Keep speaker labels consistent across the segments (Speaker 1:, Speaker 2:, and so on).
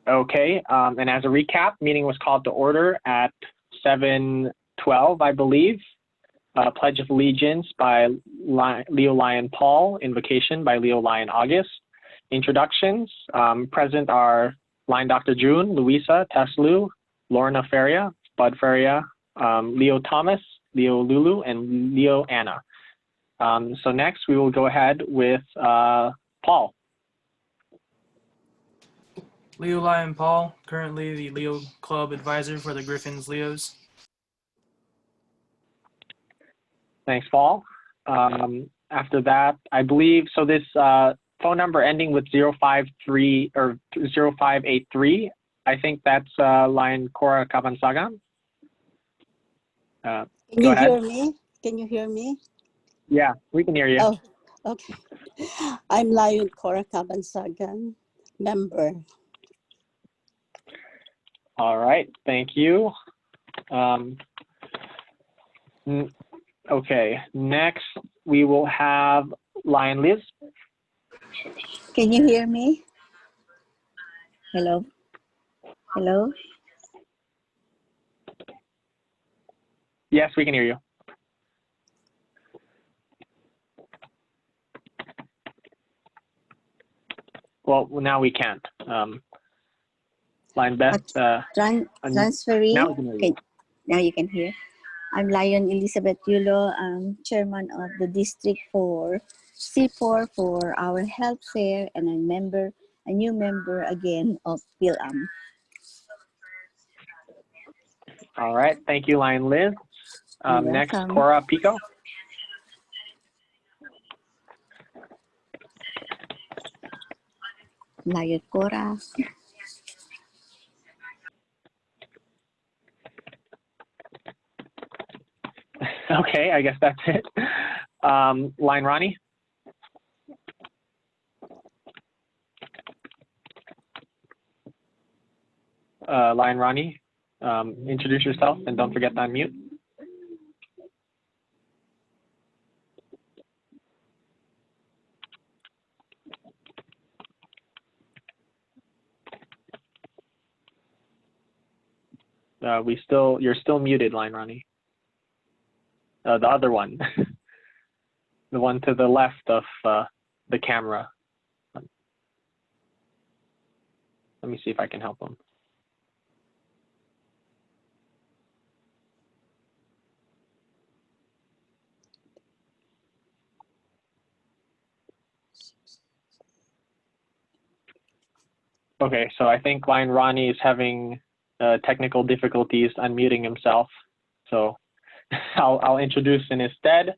Speaker 1: Okay, and as a recap, meeting was called to order at 7:12, I believe. Pledge of Allegiance by Leo Lyon Paul, invocation by Leo Lyon August. Introductions, present are Line Dr. June, Louisa, Teslu, Lorna Feria, Bud Feria, Leo Thomas, Leo Lulu, and Leo Anna. So next we will go ahead with Paul.
Speaker 2: Leo Lyon Paul, currently the Leo Club advisor for the Griffins Leos.
Speaker 1: Thanks, Paul. After that, I believe, so this phone number ending with 053 or 0583, I think that's line Cora Cabansagan.
Speaker 3: Can you hear me? Can you hear me?
Speaker 1: Yeah, we can hear you.
Speaker 3: Oh, okay. I'm Lion Cora Cabansagan, member.
Speaker 1: All right, thank you. Okay, next we will have Lion Liz.
Speaker 4: Can you hear me? Hello? Hello?
Speaker 1: Yes, we can hear you. Well, now we can't. Line Beth.
Speaker 4: Transferee.
Speaker 1: Now we can hear you.
Speaker 4: Okay. Now you can hear. I'm Lion Elizabeth Yulo. I'm chairman of the District 4 C4 for our health fair, and I'm a new member again of Fil-Am.
Speaker 1: All right, thank you, Lion Liz. Next, Cora Pico.
Speaker 4: Lion Cora.
Speaker 1: Okay, I guess that's it. Line Ronnie. Line Ronnie, introduce yourself and don't forget to unmute. You're still muted, Line Ronnie. The other one, the one to the left of the camera. Let me see if I can help him. Okay, so I think Line Ronnie is having technical difficulties unmuting himself. So I'll introduce in his stead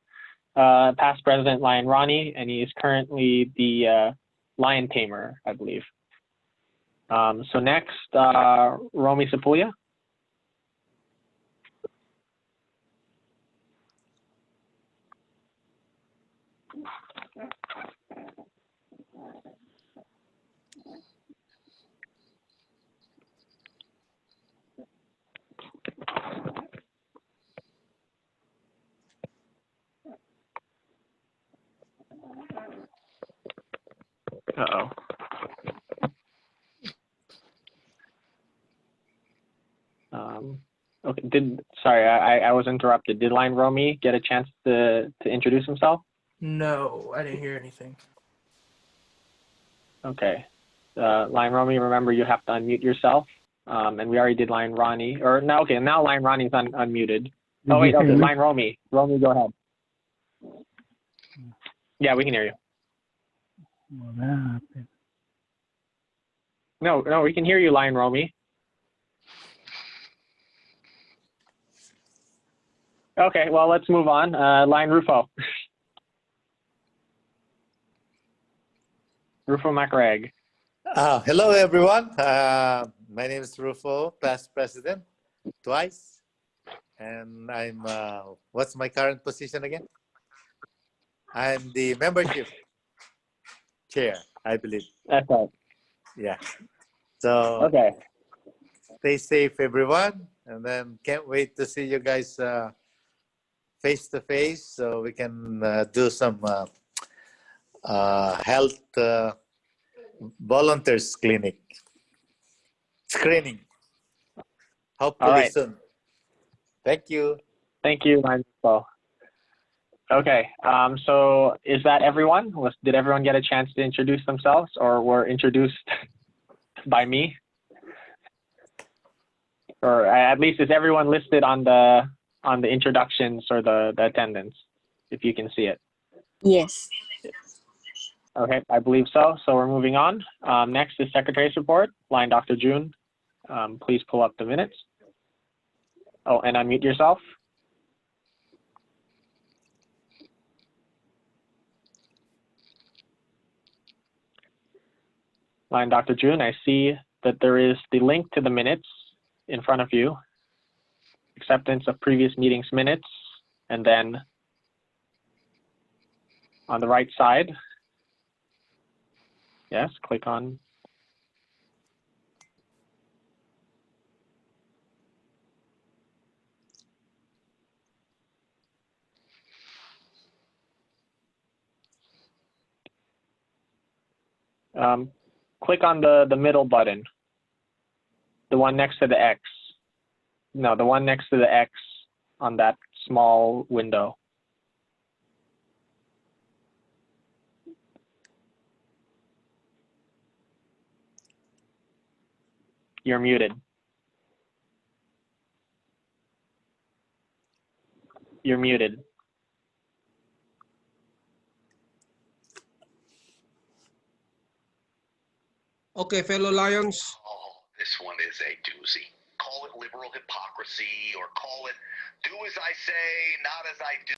Speaker 1: past president Lion Ronnie, and he is currently the lion tamer, I believe. So next, Romy Sapulia. Uh-oh. Okay, sorry, I was interrupted. Did Line Romy get a chance to introduce himself?
Speaker 2: No, I didn't hear anything.
Speaker 1: Okay. Line Romy, remember you have to unmute yourself. And we already did Line Ronnie. Or no, okay, now Line Ronnie's unmuted. Oh wait, okay, Line Romy. Romy, go ahead. Yeah, we can hear you.
Speaker 5: What happened?
Speaker 1: No, we can hear you, Line Romy. Okay, well, let's move on. Line Rufo. Rufo Macrag.
Speaker 6: Hello, everyone. My name is Rufo, past president, twice. And I'm, what's my current position again? I'm the membership chair, I believe.
Speaker 1: That's right.
Speaker 6: Yeah. So,
Speaker 1: okay.
Speaker 6: Stay safe, everyone. And then can't wait to see you guys face to face so we can do some health volunteers clinic. screening.
Speaker 1: All
Speaker 6: Hopefully
Speaker 1: right.
Speaker 6: soon. Thank you.
Speaker 1: Thank you, Paul. Okay, so is that everyone? Did everyone get a chance to introduce themselves, or were introduced by me? Or at least is everyone listed on the introductions or the attendance, if you can see it?
Speaker 4: Yes.
Speaker 1: Okay, I believe so. So we're moving on. Next is Secretary's report. Line Dr. June. Please pull up the minutes. Oh, and unmute yourself. Line Dr. June, I see that there is the link to the minutes in front of you. Acceptance of previous meetings minutes, and then on the right side, yes, click on. Click on the middle button, the one next to the X. No, the one next to the X on that small window. You're muted. You're muted.
Speaker 7: Okay, fellow Lions.
Speaker 8: Oh, this one is a doozy. Call it liberal hypocrisy, or call it do as I say, not as I do.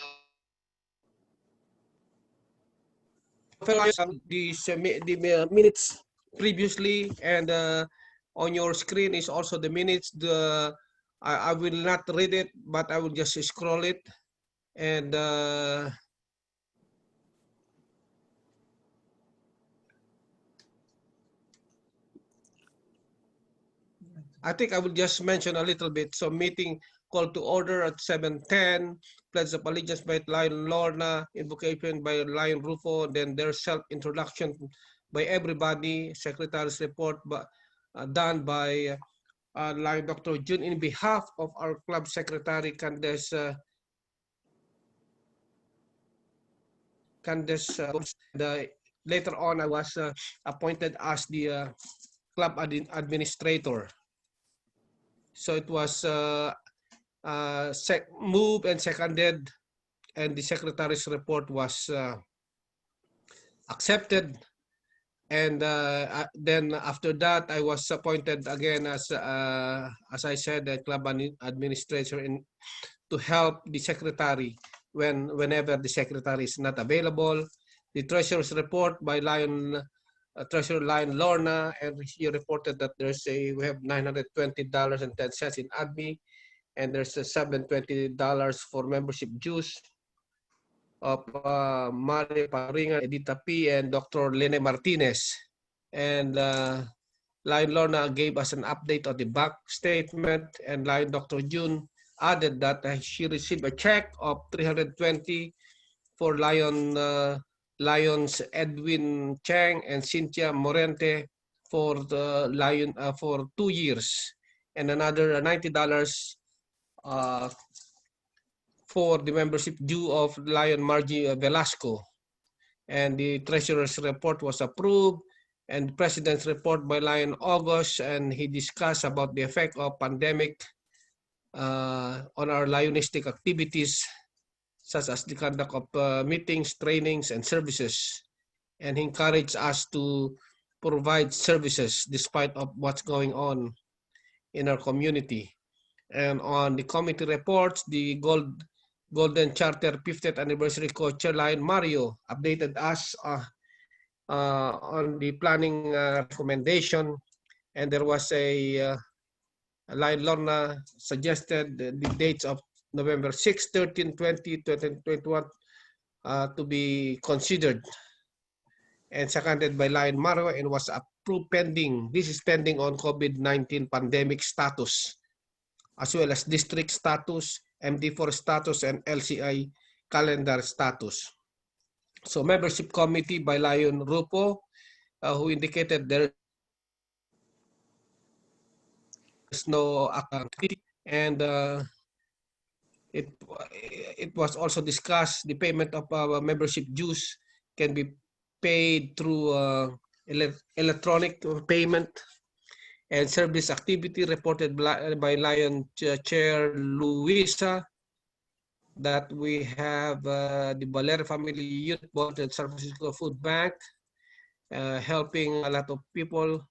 Speaker 7: Fellow Lions, the minutes previously, and on your screen is also the minutes. I will not read it, but I will just scroll it, and I think I will just mention a little bit. So meeting called to order at 7:10, pledge of allegiance by Lion Lorna, invocation by Lion Rufo, then their self-introduction by everybody, secretary's report done by Lion Dr. June in behalf of our club secretary, Candace. Later on, I was appointed as the club administrator. So it was moved and seconded, and the secretary's report was accepted. And then after that, I was appointed again as I said, the club administrator to help the secretary whenever the secretary is not available. The treasurer's report by Treasurer Lion Lorna, and he reported that we have $920.10 in admin, and there's $720 for membership dues of Mario Paringa, Edita P, and Dr. Lene Martinez. And Lion Lorna gave us an update on the bank statement, and Lion Dr. June added that she received a check of $320 for Lions Edwin Chang and Cynthia Morente for the Lion for 2 years, and another $90 for the membership due of Lion Margie Velasco. And the treasurer's report was approved, and the president's report by Lion August, and he discussed about the effect of pandemic on our Lionistic activities, such as the conduct of meetings, trainings, and services. And he encouraged us to provide services despite of what's going on in our community. And on the committee reports, the Golden Charter 50th Anniversary Co-Chair Lion Mario updated us on the planning recommendation, and there was a Lion Lorna suggested the dates of November 6, 13, 20, 21 to be considered, and seconded by Lion Mario, and was approved pending. This is pending on COVID-19 pandemic status, as well as district status, MD4 status, and LCI calendar status. So membership committee by Lion Rufo, who indicated there there's no accountability, and it was also discussed the payment of membership dues can be paid through electronic payment, and service activity reported by Lion Chair Luisa that we have the Valera Family Youth Board at San Francisco Food Bank helping a lot of people,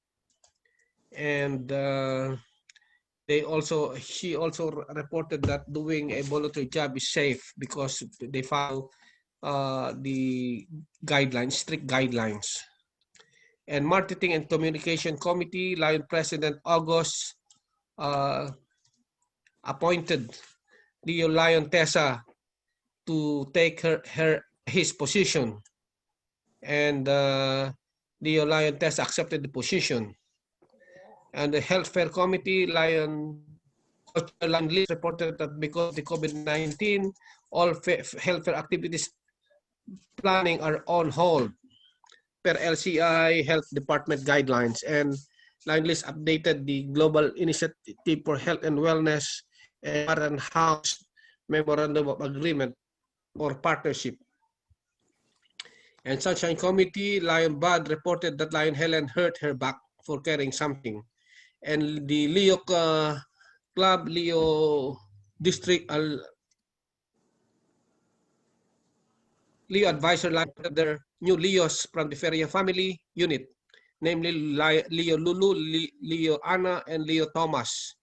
Speaker 7: and she also reported that doing a voluntary job is safe because they follow the guidelines, strict guidelines. And Marketing and Communication Committee, Lion President August appointed Leo Lion Tessa to take his position, and Leo Lion Tessa accepted the position. And the Healthcare Committee, Lion List reported that because of the COVID-19, all healthcare activities planning are on hold per LCI Health Department guidelines, and Lion List updated the Global Initiative for Health and Wellness and House Memorandum of Agreement or Partnership. And Sunshine Committee, Lion Bud reported that Lion Helen hurt her back for carrying something. And the Leo Club, Leo District, Leo Advisor Lion, their new Leos from the Feria family unit, namely Leo Lulu, Leo Anna, and Leo Thomas.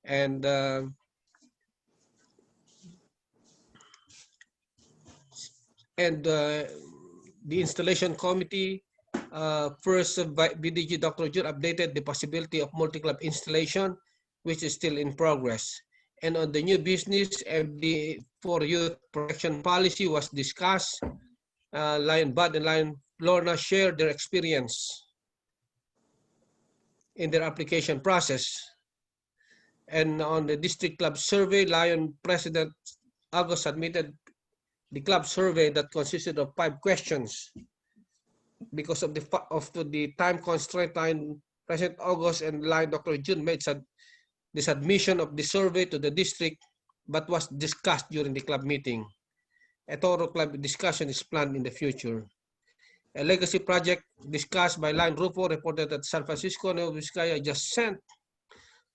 Speaker 7: And the installation committee, first BDG Dr. Jun updated the possibility of multi-club installation, which is still in progress. And on the new business, MD for youth protection policy was discussed. Lion Bud and Lion Lorna shared their experience in their application process. And on the district club survey, Lion President August submitted the club survey that consisted of 5 questions. Because of the time constraint, President August and Lion Dr. Jun made the submission of the survey to the district, but was discussed during the club meeting. A thorough club discussion is planned in the future. A legacy project discussed by Lion Rufo reported that San Francisco, Nueva Vizcaya just sent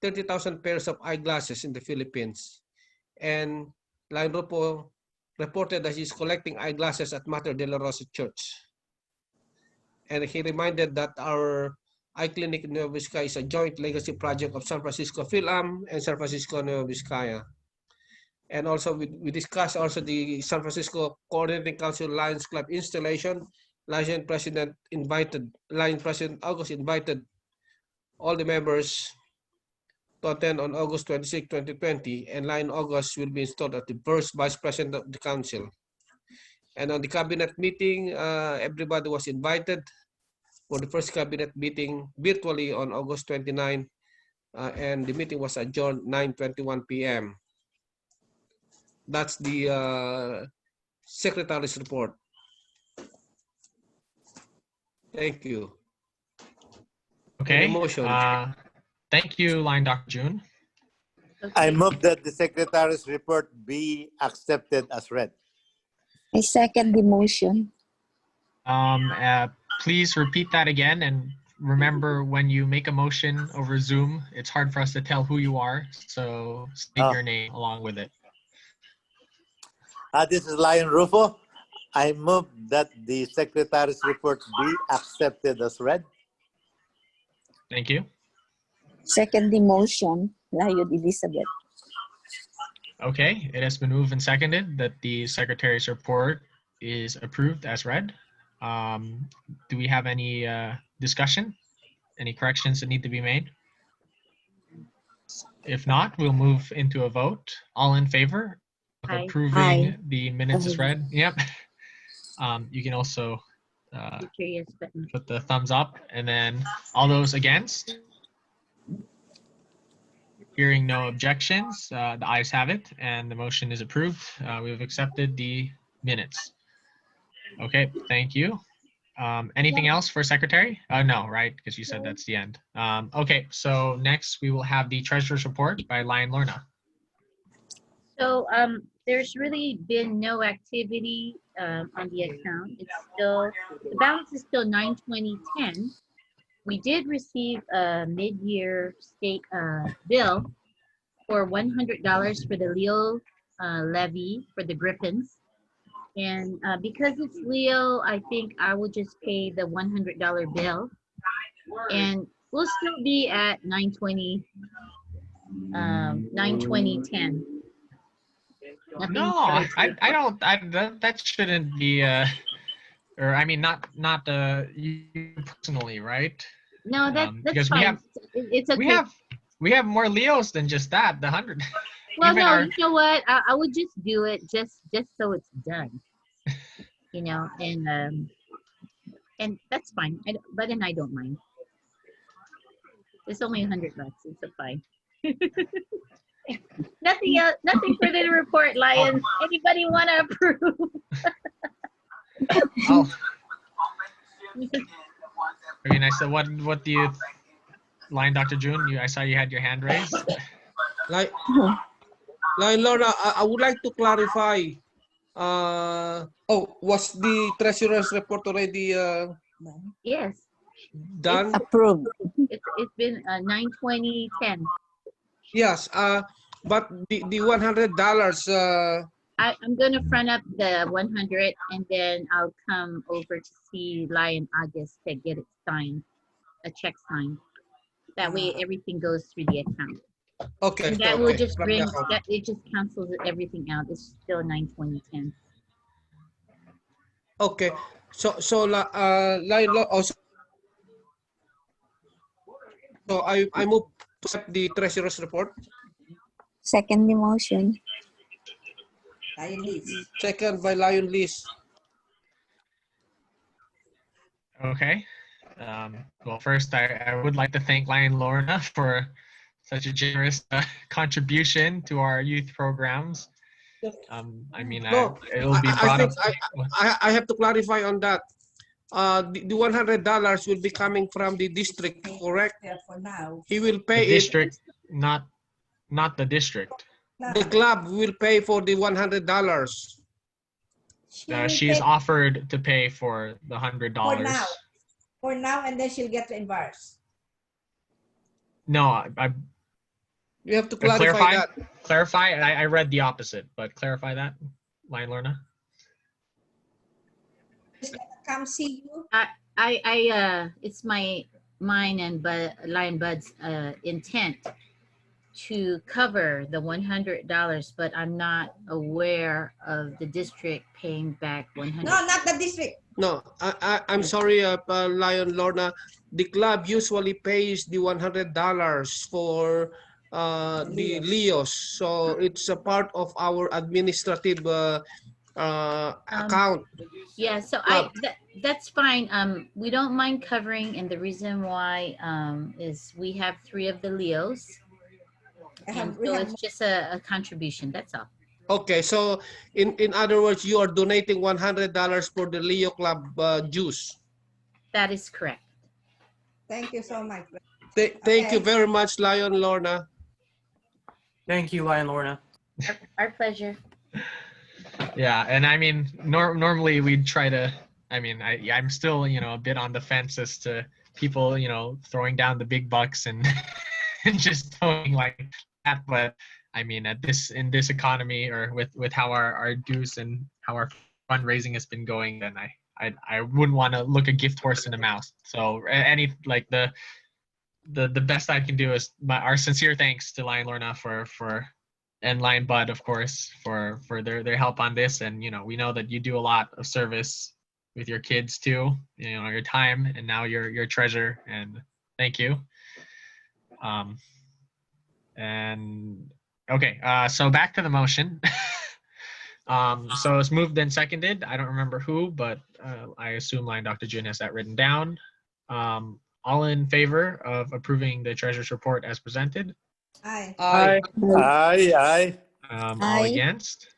Speaker 7: 30,000 pairs of eyeglasses in the Philippines. And Lion Rufo reported that he's collecting eyeglasses at Mater de la Rosa Church. And he reminded that our eye clinic in Nueva Vizcaya is a joint legacy project of San Francisco Fil-Am and San Francisco Nueva Vizcaya. And also we discussed also the San Francisco Coordinating Council Lions Club installation. Lion President August invited all the members to attend on August 26, 2020, and Lion August will be installed as the first Vice President of the Council. And on the cabinet meeting, everybody was invited for the first cabinet meeting virtually on August 29, and the meeting was adjourned 9:21 p.m. That's the Secretary's report. Thank you.
Speaker 9: Okay.
Speaker 7: Motion.
Speaker 9: Thank you, Lion Dr. Jun.
Speaker 6: I move that the Secretary's report be accepted as read.
Speaker 4: I second the motion.
Speaker 9: Please repeat that again, and remember, when you make a motion over Zoom, it's hard for us to tell who you are, so state your name along with it.
Speaker 6: This is Lion Rufo. I move that the Secretary's report be accepted as read.
Speaker 9: Thank you.
Speaker 4: Second the motion, Lion Elizabeth.
Speaker 9: Okay, it has been moved and seconded that the Secretary's report is approved as read. Do we have any discussion? Any corrections that need to be made? If not, we'll move into a vote. All in favor of approving the minutes as read? Yep. You can also put the thumbs up, and then all those against? Hearing no objections, the ayes have it, and the motion is approved. We've accepted the minutes. Okay, thank you. Anything else for secretary? No, right? Because you said that's the end. Okay, so next we will have the treasurer's report by Lion Lorna.
Speaker 10: So there's really been no activity on the account. It's still, the balance is still 920.10. We did receive a mid-year state bill for $100 for the Leo levy for the Griffins. And because it's Leo, I think I will just pay the $100 bill. And we'll still be at 920.10.
Speaker 9: No, I don't. That shouldn't be. Or I mean, not you personally, right?
Speaker 10: No, that's
Speaker 9: because
Speaker 10: fine. It's okay.
Speaker 9: We have more Leos than just that. The 100.
Speaker 10: Well, no, you know what? I would just do it just so it's done. You know, and that's fine. But then I don't mind. It's only $100. It's a fine. Nothing else. Nothing further to report, Lion. Anybody want to approve?
Speaker 9: Oh. Very nice. So what do you, Lion Dr. June? I saw you had your hand raised.
Speaker 7: Lion Lorna, I would like to clarify. Was the treasurer's report already
Speaker 10: Yes.
Speaker 7: done?
Speaker 4: It's approved.
Speaker 10: It's been 920.10.
Speaker 7: Yes. But the $100.
Speaker 10: I'm gonna front up the 100 and then I'll come over to see Lion August to get it signed, a check signed. That way everything goes through the account.
Speaker 7: Okay.
Speaker 10: And that will just bring
Speaker 7: that.
Speaker 10: that, it just cancels everything out. It's still 920.10.
Speaker 7: Okay. So Lion Lorna. So I move to accept the treasurer's report.
Speaker 4: Second the motion.
Speaker 11: Lion Liz.
Speaker 7: Second by Lion Liz.
Speaker 9: Okay. Well, first, I would like to thank Lion Lorna for such a generous contribution to our youth programs. I mean,
Speaker 7: No,
Speaker 9: it'll be brought up.
Speaker 7: I have to clarify on that. The $100 will be coming from the district, correct?
Speaker 11: Yeah, for now.
Speaker 7: He will pay
Speaker 9: The district, not the district.
Speaker 7: The club will pay for the $100.
Speaker 9: She's offered to pay for the $100.
Speaker 11: For now, and then she'll get reimbursed.
Speaker 9: No,
Speaker 7: you have to clarify that.
Speaker 9: Clarify. I read the opposite, but clarify that, Lion Lorna.
Speaker 11: Come see you.
Speaker 10: It's mine and Lion Bud's intent to cover the $100, but I'm not aware of the district paying back $100.
Speaker 11: No, not the district.
Speaker 7: No, I'm sorry, Lion Lorna. The club usually pays the $100 for the Leos, so it's a part of our administrative account.
Speaker 10: Yeah, so that's fine. We don't mind covering, and the reason why is we have 3 of the Leos. And so it's just a contribution, that's all.
Speaker 7: Okay, so in other words, you are donating $100 for the Leo Club dues.
Speaker 10: That is correct.
Speaker 11: Thank you so much.
Speaker 7: Thank you very much, Lion Lorna.
Speaker 2: Thank you, Lion Lorna.
Speaker 10: Our pleasure.
Speaker 9: Yeah, and I mean, normally we'd try to. I mean, I'm still, a bit on the fence as to people, throwing down the big bucks and and just throwing like that. But I mean, in this economy, or with how our dues and how our fundraising has been going, then I wouldn't want to look a gift horse in the mouth. So the best I can do is our sincere thanks to Lion Lorna and Lion Bud, of course, for their help on this. And we know that you do a lot of service with your kids too, your time, and now your treasure, and thank you. And okay, so back to the motion. So it's moved and seconded. I don't remember who, but I assume Lion Dr. June has that written down. All in favor of approving the treasurer's report as presented?
Speaker 11: Aye.
Speaker 7: Aye.
Speaker 6: Aye, aye.
Speaker 9: All against?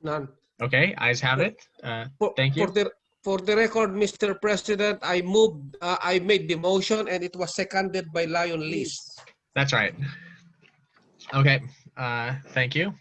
Speaker 7: None.
Speaker 9: Okay, ayes have it. Thank you.
Speaker 7: For the record, Mr. President, I made the motion and it was seconded by Lion List.
Speaker 9: That's right. Okay. Thank you.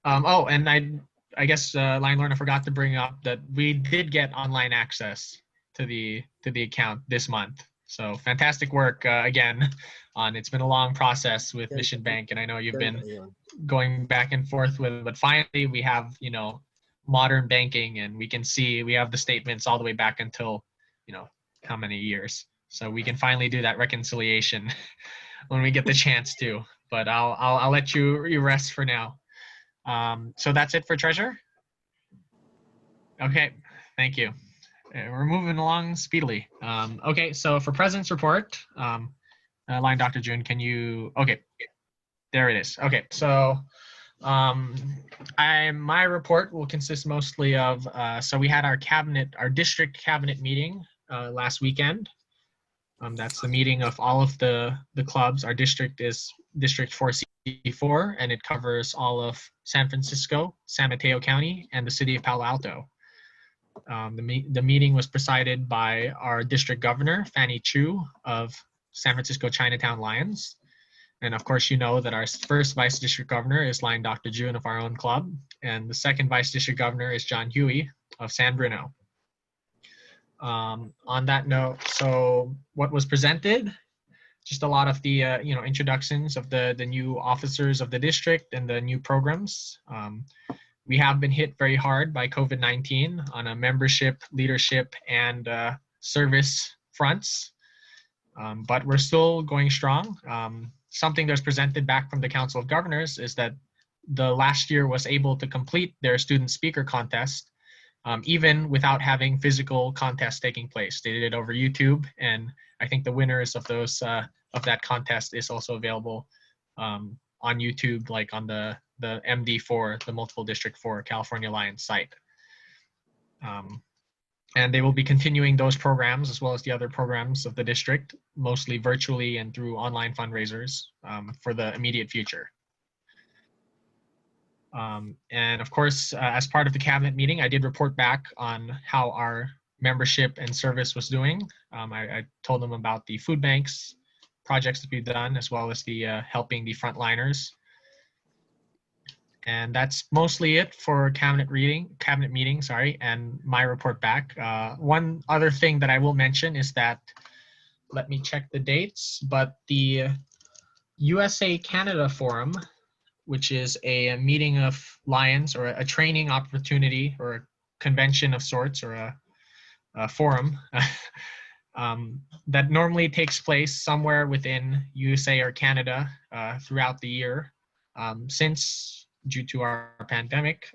Speaker 9: Oh, and I guess Lion Lorna forgot to bring up that we did get online access to the account this month. So fantastic work again. It's been a long process with Mission Bank, and I know you've been going back and forth with, but finally we have, you know, modern banking, and we can see we have the statements all the way back until, you know, how many years. So we can finally do that reconciliation when we get the chance to. But I'll let you rest for now. So that's it for treasure. Okay, thank you. We're moving along speedily. Okay, so for president's report, line Dr. June, can you? Okay, there it is. Okay, so my report will consist mostly of so we had our district cabinet meeting last weekend. That's the meeting of all of the clubs. Our district is District 4C4, and it covers all of San Francisco, San Mateo County, and the city of Palo Alto. The meeting was presided by our district governor, Fanny Chu of San Francisco Chinatown Lions. And of course, you know that our first vice district governor is Line Dr. June of our own club. And the second vice district governor is John Huey of San Bruno. On that note, so what was presented? Just a lot of the introductions of the new officers of the district and the new programs. We have been hit very hard by COVID-19 on a membership, leadership, and service fronts, but we're still going strong. Something that's presented back from the Council of Governors is that the last year was able to complete their student speaker contest even without having physical contests taking place. They did it over YouTube, and I think the winners of those of that contest is also available on YouTube, like on the MD4, the Multiple District 4 California Lions site. And they will be continuing those programs as well as the other programs of the district, mostly virtually and through online fundraisers for the immediate future. And of course, as part of the cabinet meeting, I did report back on how our membership and service was doing. I told them about the food banks projects that we've done, as well as the helping the frontliners. And that's mostly it for cabinet meeting, and my report back. One other thing that I will mention is that, let me check the dates, but the USA-Canada Forum, which is a meeting of Lions, or a training opportunity, or a convention of sorts, or a forum, that normally takes place somewhere within USA or Canada throughout the year. Since, due to our pandemic,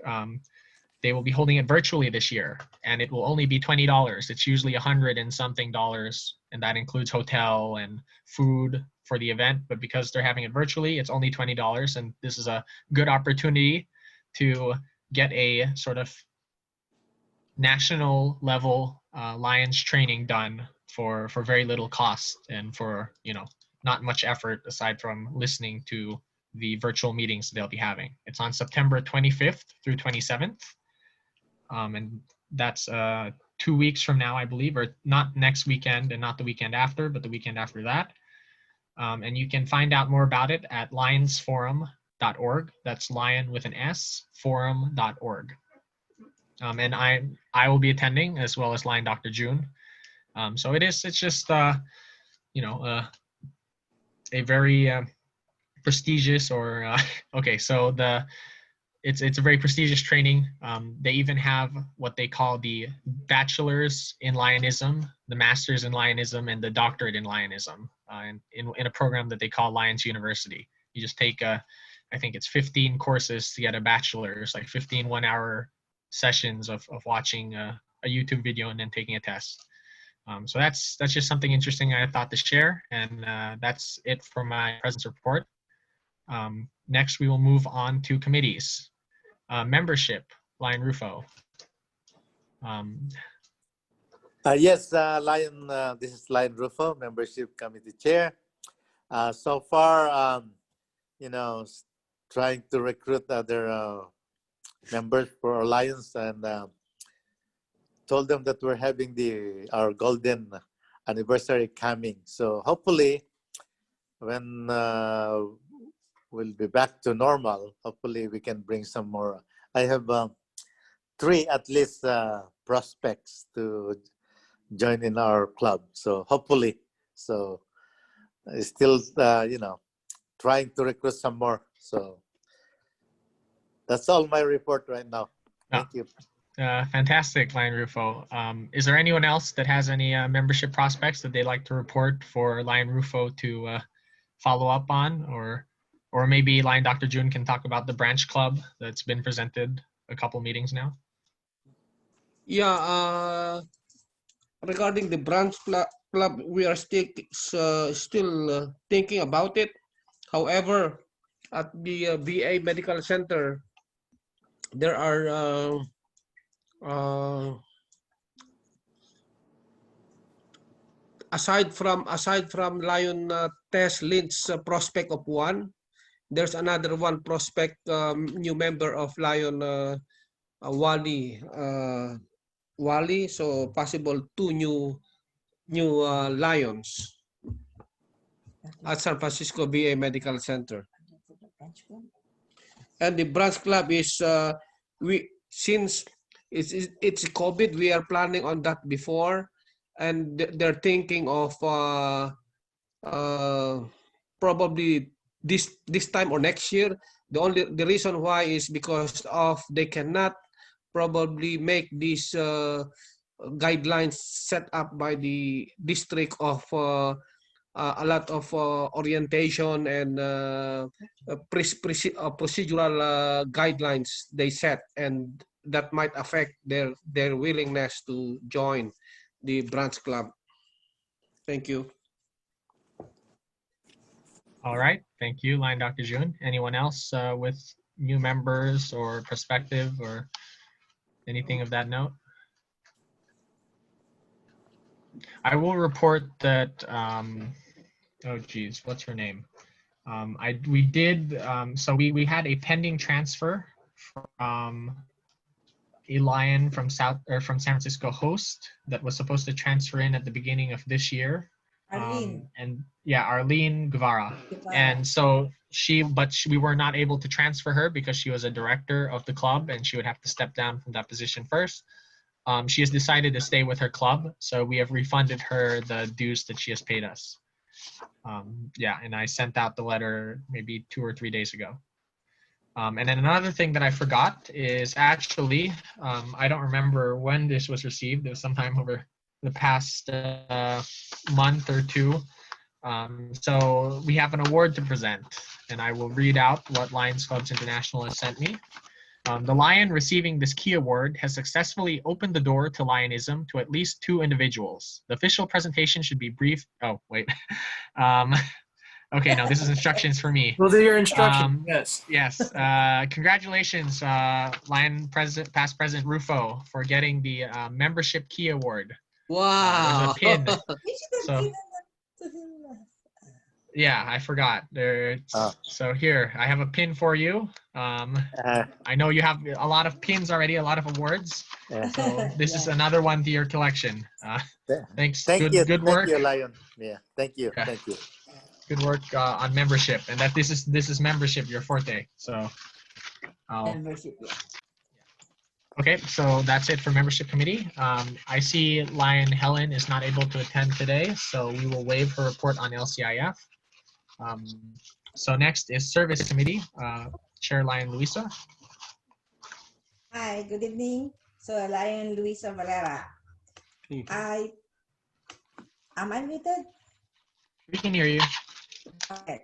Speaker 9: they will be holding it virtually this year, and it will only be $20. It's usually $100 and something, and that includes hotel and food for the event. But because they're having it virtually, it's only $20, and this is a good opportunity to get a sort of national level Lions training done for very little cost, and for, you know, not much effort aside from listening to the virtual meetings they'll be having. It's on September 25th through 27th. And that's 2 weeks from now, I believe, or not next weekend and not the weekend after, but the weekend after that. And you can find out more about it at lionsforum.org. That's lion with an S, forum.org. And I will be attending, as well as Lion Dr. June. So it's just, you know, a very prestigious, or okay, so it's a very prestigious training. They even have what they call the bachelor's in Lionism, the master's in Lionism, and the doctorate in Lionism in a program that they call Lions University. You just take I think it's 15 courses to get a bachelor's, like 15 one-hour sessions of watching a YouTube video and then taking a test. So that's just something interesting I thought to share, and that's it for my president's report. Next, we will move on to committees. Membership, Lion Rufo.
Speaker 6: Yes, Lion, this is Lion Rufo, Membership Committee Chair. So far, you know, trying to recruit other members for our Lions, and told them that we're having our golden anniversary coming. So hopefully, when we'll be back to normal, hopefully we can bring some more. I have 3 at least prospects to join in our club. So hopefully, still trying to recruit some more. So that's all my report right now. Thank you.
Speaker 9: Fantastic, Lion Rufo. Is there anyone else that has any membership prospects that they'd like to report for Lion Rufo to follow up on, or maybe Lion Dr. June can talk about the branch club that's been presented a couple meetings now?
Speaker 7: Yeah, regarding the branch club, we are still thinking about it. However, at the VA Medical Center, there are aside from Lion Tess Lynch's prospect of 1, there's another 1 prospect, new member of Lion Wally. So possible 2 new Lions at San Francisco VA Medical Center. And the branch club is since it's COVID, we are planning on that before, and they're thinking of probably this time or next year. The reason why is because of they cannot probably make these guidelines set up by the district of a lot of orientation and procedural guidelines they set, and that might affect their willingness to join the branch club. Thank you.
Speaker 9: All right, thank you, Lion Dr. June. Anyone else with new members or perspective or anything of that note? I will report that, oh geez, what's her name? So we had a pending transfer from a Lion from San Francisco host that was supposed to transfer in at the beginning of this year.
Speaker 11: Arlene.
Speaker 9: And yeah, Arlene Guevara. And so we were not able to transfer her because she was a director of the club and she would have to step down from that position first. She has decided to stay with her club, so we have refunded her the dues that she has paid us. Yeah, and I sent out the letter maybe 2 or 3 days ago. And then another thing that I forgot is actually, I don't remember when this was received. It was sometime over the past month or 2. So we have an award to present, and I will read out what Lions Clubs International has sent me. The Lion receiving this key award has successfully opened the door to Lionism to at least 2 individuals. The official presentation should be brief. Oh, wait. Okay, no, this is instructions for me.
Speaker 2: Those are your instructions, yes.
Speaker 9: Yes. Congratulations, Lion past President Rufo, for getting the membership key award.
Speaker 7: Wow.
Speaker 9: There's a pin. So, yeah, I forgot. So here, I have a pin for you. I know you have a lot of pins already, a lot of awards. So this is another one to your collection. Thanks.
Speaker 6: Good
Speaker 9: work.
Speaker 6: Thank you, Lion. Yeah, thank you.
Speaker 9: Yeah.
Speaker 6: Thank you.
Speaker 9: Good work on membership, and that this is membership, your forte. So
Speaker 11: Membership, yeah.
Speaker 9: Okay, so that's it for membership committee. I see Lion Helen is not able to attend today, so we will waive her report on LCIF. So next is service committee, Chair Lion Luisa.
Speaker 11: Hi, good evening. So Lion Luisa Valera. Am I muted?
Speaker 9: We can hear you.
Speaker 11: Okay.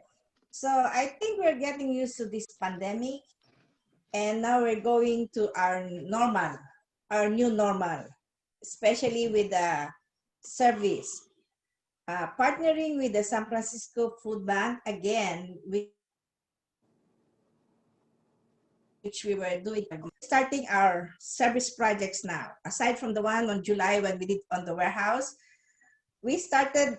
Speaker 11: So I think we're getting used to this pandemic, and now we're going to our new normal, especially with the service. Partnering with the San Francisco Food Bank again, which we were doing, starting our service projects now. Aside from the one on July when we did on the warehouse, we started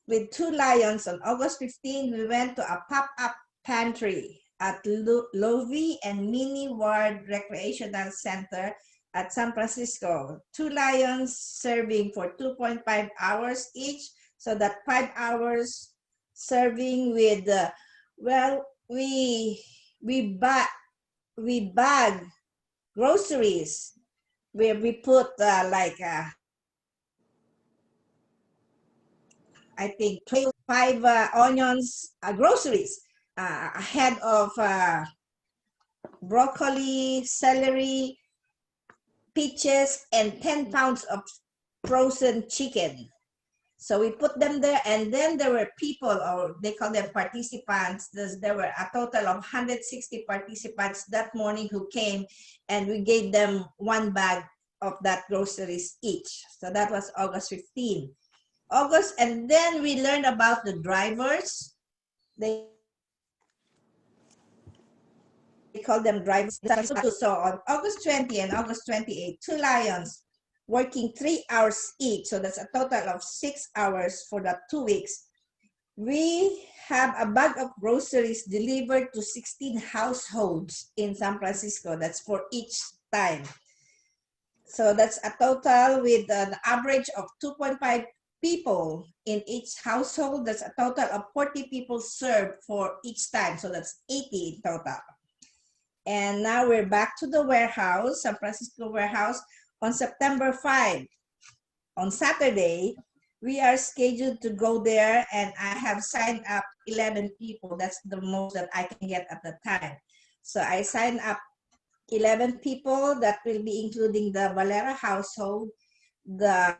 Speaker 11: with 2 Lions. On August 15, we went to a pop-up pantry at Lovey and Mini Ward Recreational Center at San Francisco. 2 lions serving for 2.5 hours each. So that 5 hours serving with, well, we bag groceries where we put I think 5 onions, groceries, a head of broccoli, celery, peaches, and 10 pounds of frozen chicken. So we put them there, and then there were people, or they call them participants. There were a total of 160 participants that morning who came, and we gave them 1 bag of that groceries each. So that was August 15. And then we learned about the drivers. They call them drivers. So on August 20 and August 28, 2 lions working 3 hours each. So that's a total of 6 hours for the 2 weeks. We have a bag of groceries delivered to 16 households in San Francisco. That's for each time. So that's a total with an average of 2.5 people in each household. That's a total of 40 people served for each time. So that's 80 in total. And now we're back to the warehouse, San Francisco warehouse, on September 5. On Saturday, we are scheduled to go there, and I have signed up 11 people. That's the most that I can get at the time. So I signed up 11 people. That will be including the Valera household, the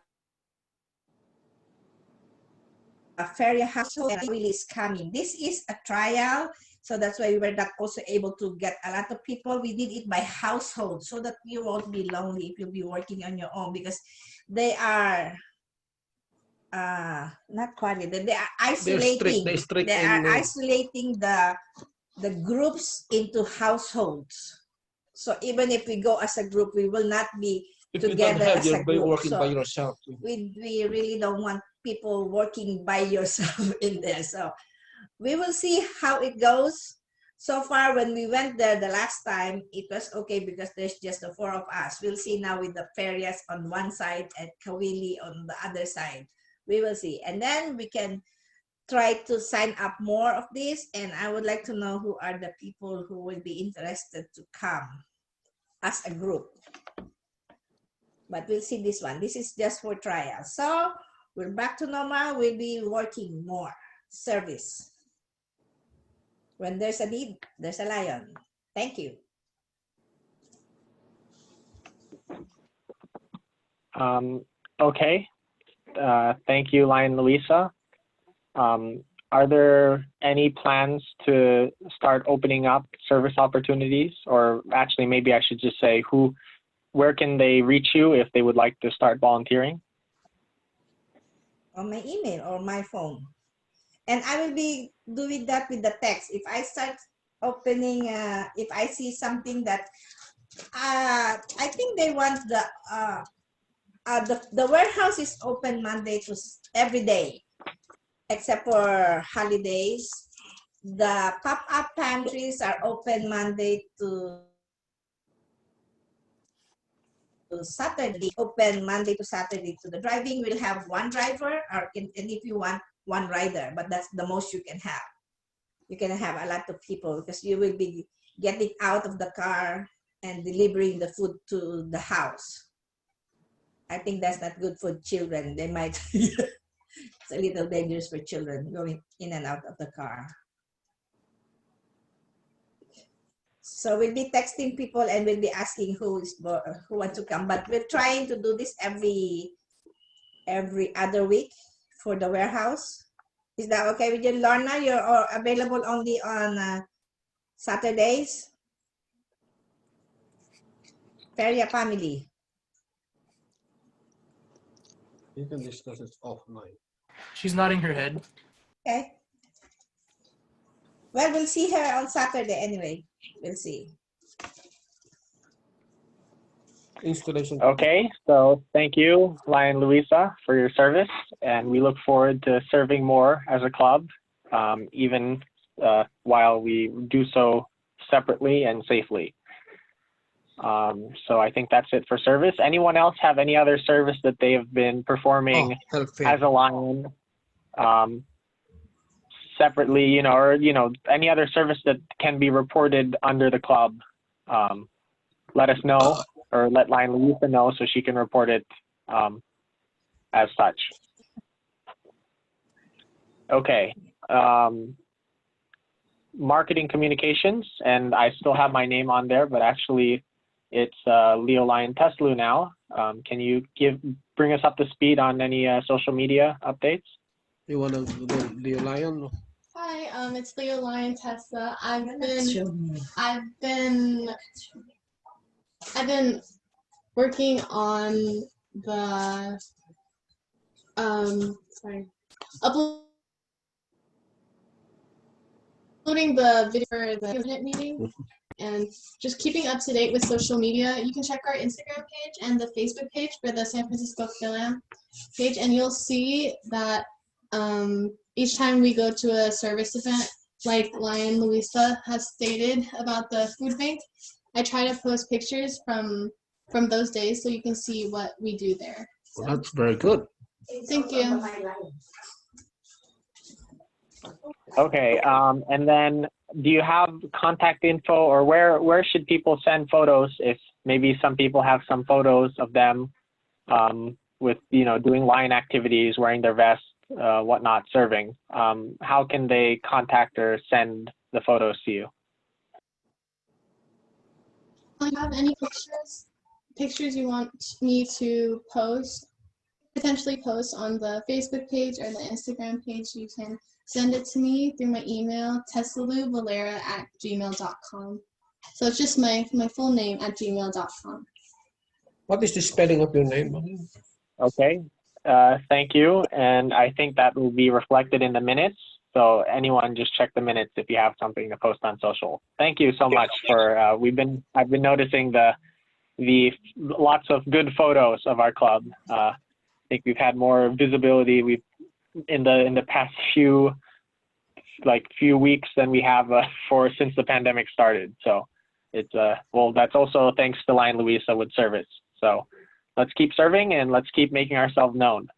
Speaker 11: Feria household, and Willie is coming. This is a trial, so that's why we were not also able to get a lot of people. We did it by household so that you won't be lonely if you'll be working on your own, because they are not quality. They are isolating. They are isolating the groups into households. So even if we go as a group, we will not be together as a group.
Speaker 7: Working
Speaker 11: so
Speaker 7: by yourself.
Speaker 11: we really don't want people working by yourself in there. So we will see how it goes. So far, when we went there the last time, it was okay because there's just the 4 of us. We'll see now with the Ferias on one side and Kawili on the other side. We will see. And then we can try to sign up more of this. And I would like to know who are the people who will be interested to come as a group. But we'll see this one. This is just for trial. So we're back to normal. We'll be working more service. When there's a need, there's a lion. Thank you.
Speaker 1: Okay. Thank you, Lion Luisa. Are there any plans to start opening up service opportunities? Or actually, maybe I should just say, where can they reach you if they would like to start volunteering?
Speaker 11: On my email or my phone. And I will be doing that with the text. If I start opening, if I see something that, I think they want the warehouse is open Monday to every day, except for holidays. The pop-up pantries are open Monday to Saturday, open Monday to Saturday. To the driving, we'll have 1 driver, and if you want 1 rider, but that's the most you can have. You can have a lot of people because you will be getting out of the car and delivering the food to the house. I think that's not good for children. They might, it's a little dangerous for children going in and out of the car. So we'll be texting people and we'll be asking who wants to come. But we're trying to do this every other week for the warehouse. Is that okay with you, Lorna? You're available only on Saturdays? Feria family.
Speaker 7: You can discuss it offline.
Speaker 2: She's nodding her head.
Speaker 11: Okay. Well, we'll see her on Saturday anyway. We'll see.
Speaker 7: Installation.
Speaker 1: Okay, so thank you, Lion Luisa, for your service, and we look forward to serving more as a club, even while we do so separately and safely. So I think that's it for service. Anyone else have any other service that they have been performing as a Lion, separately, you know, or, you know, any other service that can be reported under the club? Let us know, or let Lion Louisa know so she can report it as such. Okay. Marketing communications, and I still have my name on there, but actually it's Leo Lion Teslu now. Can you bring us up to speed on any social media updates?
Speaker 7: You want to do Leo Lion?
Speaker 12: Hi, it's Leo Lion Tesla. I've been working on the uploading the video for the cabinet meeting and just keeping up to date with social media. You can check our Instagram page and the Facebook page for the San Francisco Fil-Am page, and you'll see that each time we go to a service event, like Lion Louisa has stated about the food bank, I try to post pictures from those days so you can see what we do there.
Speaker 7: Well, that's very good.
Speaker 12: Thank you.
Speaker 1: Okay, and then do you have contact info, or where should people send photos if maybe some people have some photos of them with, you know, doing Lion activities, wearing their vest, whatnot, serving? How can they contact or send the photos to you?
Speaker 12: Do you have any pictures you want me to potentially post on the Facebook page or the Instagram page? You can send it to me through my email, teslaluvalera@gmail.com. So it's just my full name @gmail.com.
Speaker 7: What is the spelling of your name?
Speaker 1: Okay, thank you. And I think that will be reflected in the minutes. So anyone, just check the minutes if you have something to post on social. Thank you so much for, I've been noticing the lots of good photos of our club. I think we've had more visibility in the past few weeks than we have since the pandemic started. So it's well, that's also thanks to Lion Louisa with service. So let's keep serving and let's keep making ourselves known.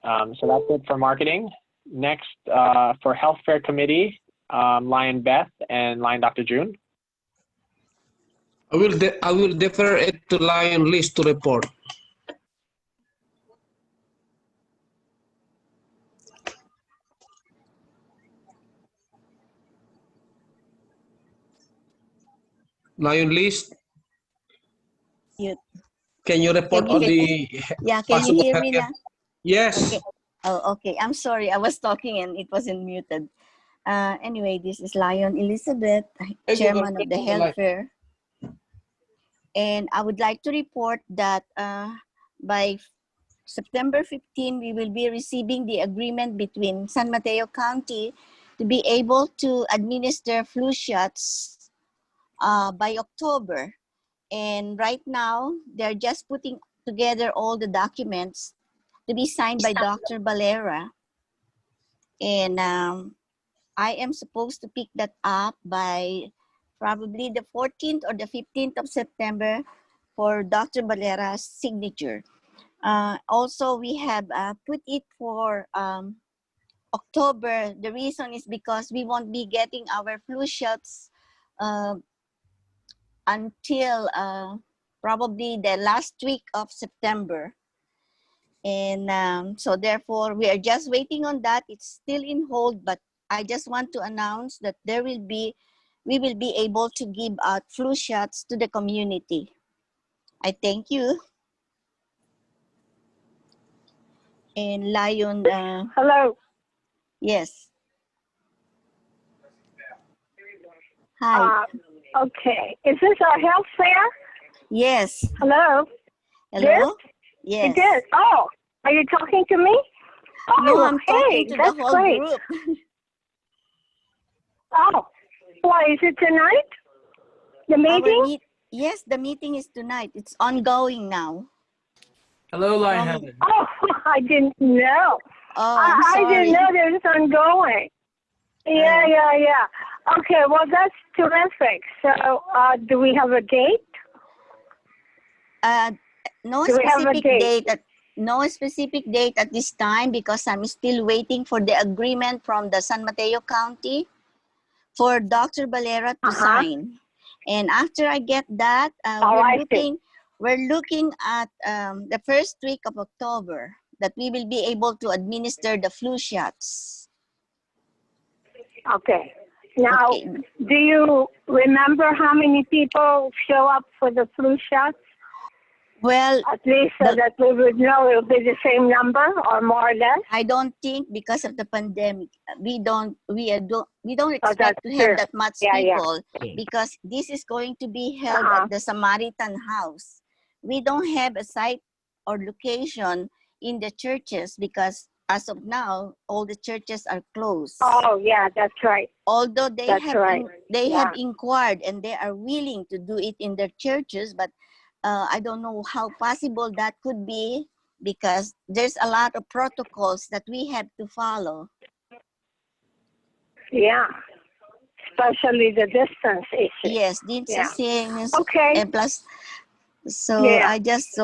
Speaker 1: So that's it for marketing. Next, for Health Fair Committee, Lion Beth and Lion Dr. June.
Speaker 7: I will defer it to Lion Liz to report. Lion Liz, can you report on the
Speaker 4: can you hear me now?
Speaker 7: Yes.
Speaker 4: Okay. Oh, okay. I'm sorry. I was talking and it wasn't muted. Anyway, this is Lion Elizabeth, Chairman of the Health Fair. And I would like to report that by September 15, we will be receiving the agreement between San Mateo County to be able to administer flu shots by October. And right now, they're just putting together all the documents to be signed by Dr. Valera. And I am supposed to pick that up by probably the 14th or the 15th of September for Dr. Valera's signature. Also, we have put it for October. The reason is because we won't be getting our flu shots until probably the last week of September. And so therefore, we are just waiting on that. It's still in hold, but I just want to announce that we will be able to give out flu shots to the community. I thank you. And Lion.
Speaker 13: Hello.
Speaker 4: Yes. Hi.
Speaker 13: Okay. Is this a health fair?
Speaker 4: Yes.
Speaker 13: Hello.
Speaker 4: Hello. Yes.
Speaker 13: It is. Oh, are you talking to me? Oh,
Speaker 4: no, I'm talking to the whole
Speaker 13: great.
Speaker 4: group.
Speaker 13: Oh, why is it tonight? The meeting?
Speaker 4: Yes, the meeting is tonight. It's ongoing now.
Speaker 2: Hello, Lion Heather.
Speaker 13: Oh, I didn't know.
Speaker 4: Oh, I'm sorry.
Speaker 13: I didn't know that it's ongoing. Yeah. Okay, well, that's terrific. So, do we have a date
Speaker 4: No
Speaker 13: Do we have a
Speaker 4: specific
Speaker 13: date?
Speaker 4: no specific date at this time because I'm still waiting for the agreement from the San Mateo County for Dr. Valera to sign. And after I get that, we're looking at the first week of October that we will be able to administer the flu shots.
Speaker 13: Okay. Now, do you remember how many people show up for the flu shots?
Speaker 4: Well,
Speaker 13: at least so that we would know it'll be the same number or more or less.
Speaker 4: I don't think because of the pandemic, we don't expect to have that much people because this is going to be held at the Samaritan House. We don't have a site or location in the churches because as of now, all the churches are closed.
Speaker 13: Oh yeah, that's right.
Speaker 4: Although they have inquired and they are willing to do it in their churches, but I don't know how possible that could be because there's a lot of protocols that we have to follow.
Speaker 13: Yeah, especially the distance issue.
Speaker 4: Yes, distancing.
Speaker 13: Okay.
Speaker 4: And plus, so I just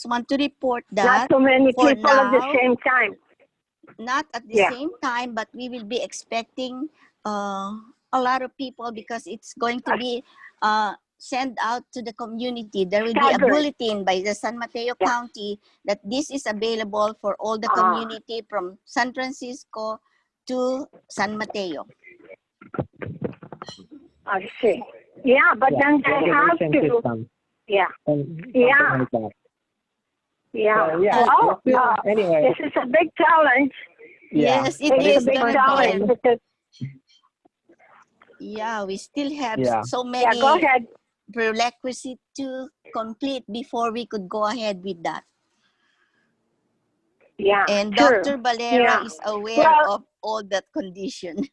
Speaker 4: want to report that
Speaker 13: not so many people
Speaker 4: now,
Speaker 13: at the same time.
Speaker 4: Not at the same time, but we will be expecting a lot of people because it's going to be sent out to the community. There will be a bulletin by the San Mateo County that this is available for all the community from San Francisco to San Mateo.
Speaker 13: I see. Yeah, but then they have to. Yeah. Yeah. Well,
Speaker 1: anyway,
Speaker 13: this is a big challenge.
Speaker 4: Yes, it
Speaker 13: is
Speaker 4: is
Speaker 13: a big challenge because.
Speaker 4: Yeah, we still have so many.
Speaker 13: Yeah, go ahead.
Speaker 4: Prerequisite to complete before we could go ahead with that.
Speaker 13: Yeah,
Speaker 4: and Dr. Valera is aware of all that condition.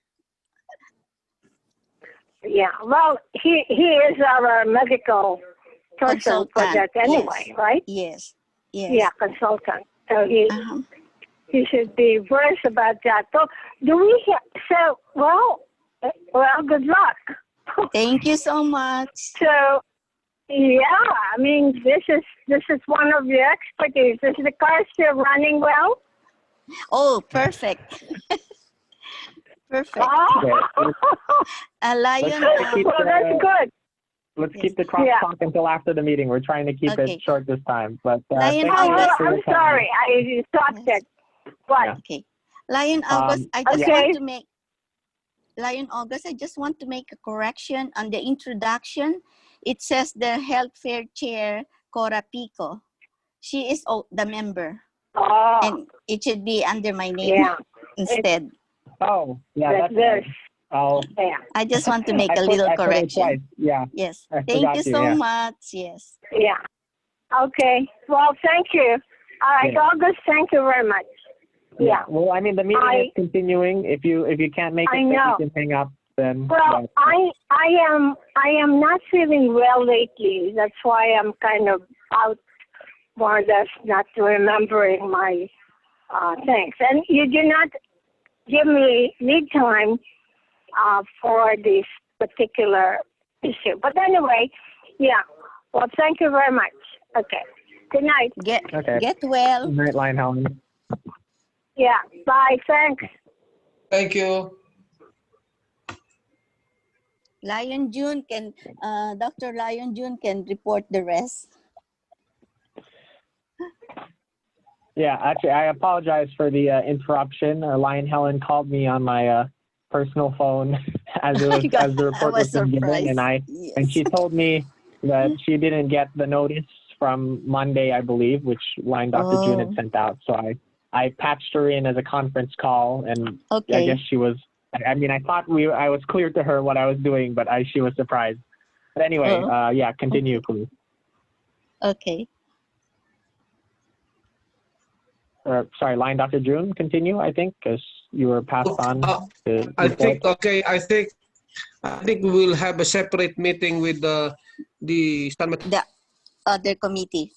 Speaker 13: Yeah, well, he is our medical person for that anyway, right?
Speaker 4: Yes.
Speaker 13: Yeah, consultant. So he should be versed about that. So do we? Well, good luck.
Speaker 4: Thank you so much.
Speaker 13: So, yeah, I mean, this is one of your expertise. Is the car still running well?
Speaker 4: Oh, perfect. Perfect. Lion.
Speaker 13: Well, that's good.
Speaker 1: Let's keep the crosstalk until after the meeting. We're trying to keep it short this time. But
Speaker 4: Lion,
Speaker 13: I'm sorry. I thought that. What?
Speaker 4: Okay. Lion August, I just want to make. Lion August, I just want to make a correction on the introduction. It says the health fair chair, Cora Pico. She is the member.
Speaker 13: Oh.
Speaker 4: And it should be under my name instead.
Speaker 1: That's
Speaker 13: this.
Speaker 4: I just want to make a little correction. Yes. Thank you so much. Yes.
Speaker 13: Yeah. Okay. Well, thank you. All right, August, thank you very much. Yeah.
Speaker 1: Well, I mean, the meeting is continuing. If you can't make it, you can hang up. Then.
Speaker 13: Well, I am not feeling well lately. That's why I'm kind of out, more or less, not remembering my things. And you do not give me lead time for this particular issue. But anyway, well, thank you very much. Okay. Good night.
Speaker 4: Get well.
Speaker 1: Good night, Lion Helen.
Speaker 13: Yeah. Bye. Thanks.
Speaker 7: Thank you.
Speaker 4: Lion June can, Dr. Lion June can report the rest.
Speaker 1: Yeah, actually, I apologize for the interruption. Lion Helen called me on my personal phone as the report was being given, and she told me that she didn't get the notice from Monday, I believe, which Lion Dr. June had sent out. So I patched her in as a conference call, and I guess she was. I mean, I thought I was clear to her what I was doing, but she was surprised. But anyway, continue, please.
Speaker 4: Okay.
Speaker 1: Sorry, Lion Dr. June, continue, I think, because you were passed on.
Speaker 7: I think we will have a separate meeting with the
Speaker 4: other committee.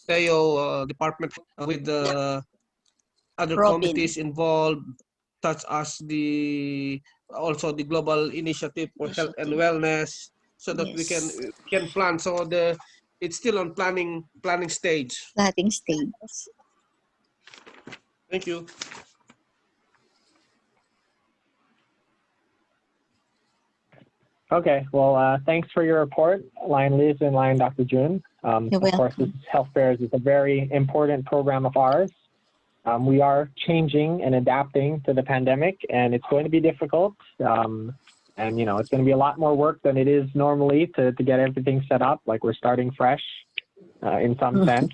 Speaker 7: Department with the other committees involved, such as also the Global Initiative for Health and Wellness, so that we can plan. So the it's still on planning stage.
Speaker 4: Planning stage.
Speaker 7: Thank you.
Speaker 1: Okay, well, thanks for your report, Lion Liz and Lion Dr. June. Of course, this health fairs is a very important program of ours. We are changing and adapting to the pandemic, and it's going to be difficult. And, you know, it's going to be a lot more work than it is normally to get everything set up. Like we're starting fresh in some sense.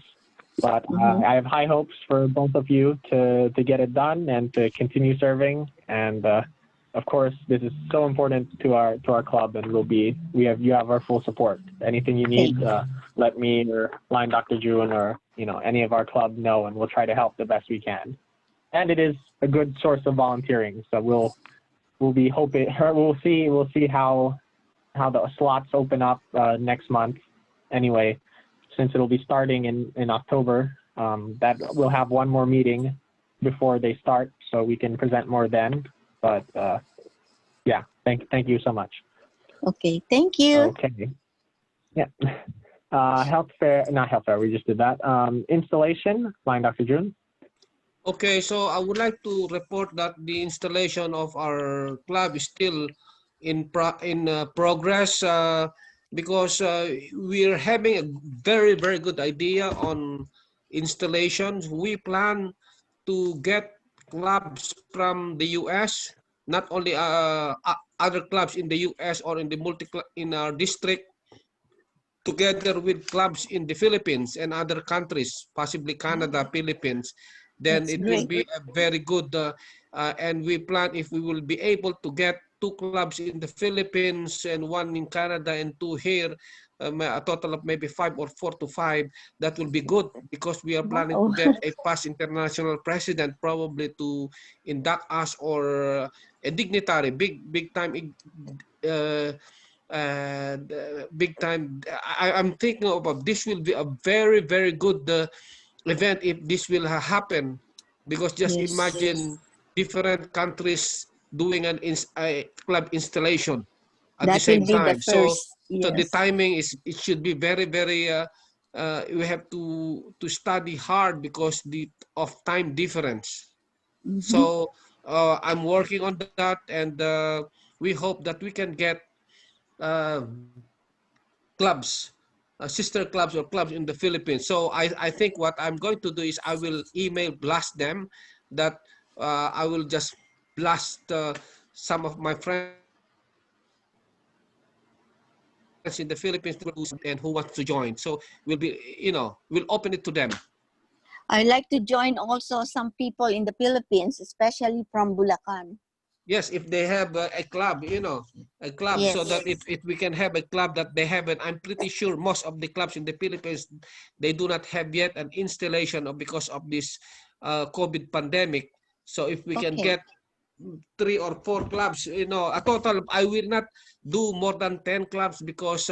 Speaker 1: But I have high hopes for both of you to get it done and to continue serving. And of course, this is so important to our club, and you have our full support. Anything you need, let me or Line Dr. June or any of our club know, and we'll try to help the best we can. And it is a good source of volunteering, so we'll be hoping. We'll see how the slots open up next month. Anyway, since it'll be starting in October, that we'll have one more meeting before they start, so we can present more then. But yeah, thank you so much.
Speaker 4: Okay, thank you.
Speaker 1: Okay. Yeah. Health fair, not health fair, we just did that. Installation, Line Dr. June.
Speaker 7: Okay, so I would like to report that the installation of our club is still in progress because we're having a very, very good idea on installations. We plan to get clubs from the US, not only other clubs in the US or in our district, together with clubs in the Philippines and other countries, possibly Canada, Philippines. Then
Speaker 4: That's
Speaker 7: it
Speaker 4: great.
Speaker 7: will be a very good, and we plan if we will be able to get 2 clubs in the Philippines and 1 in Canada and 2 here, a total of maybe 5 or 4 to 5, that will be good because we are planning to get a past international president probably to induct us or a dignitary, big time, big time. I'm thinking about this will be a very, very good event if this will happen, because just imagine different countries doing a club installation at the
Speaker 4: That
Speaker 7: same
Speaker 4: will be the
Speaker 7: time. So
Speaker 4: first. Yes.
Speaker 7: the timing it should be very, very. We have to study hard because of time difference. So I'm working on that, and we hope that we can get clubs, sister clubs or clubs in the Philippines. So I think what I'm going to do is I will blast them that I will just blast some of my friends in the Philippines and who wants to join. So we'll open it to them.
Speaker 4: I'd like to join also some people in the Philippines, especially from Bulacan.
Speaker 7: Yes, if they have a club, a club,
Speaker 4: Yes.
Speaker 7: so that if we can have a club that they haven't, I'm pretty sure most of the clubs in the Philippines, they do not have yet an installation because of this COVID pandemic. So if we can get 3 or 4 clubs, a total, I will not do more than 10 clubs because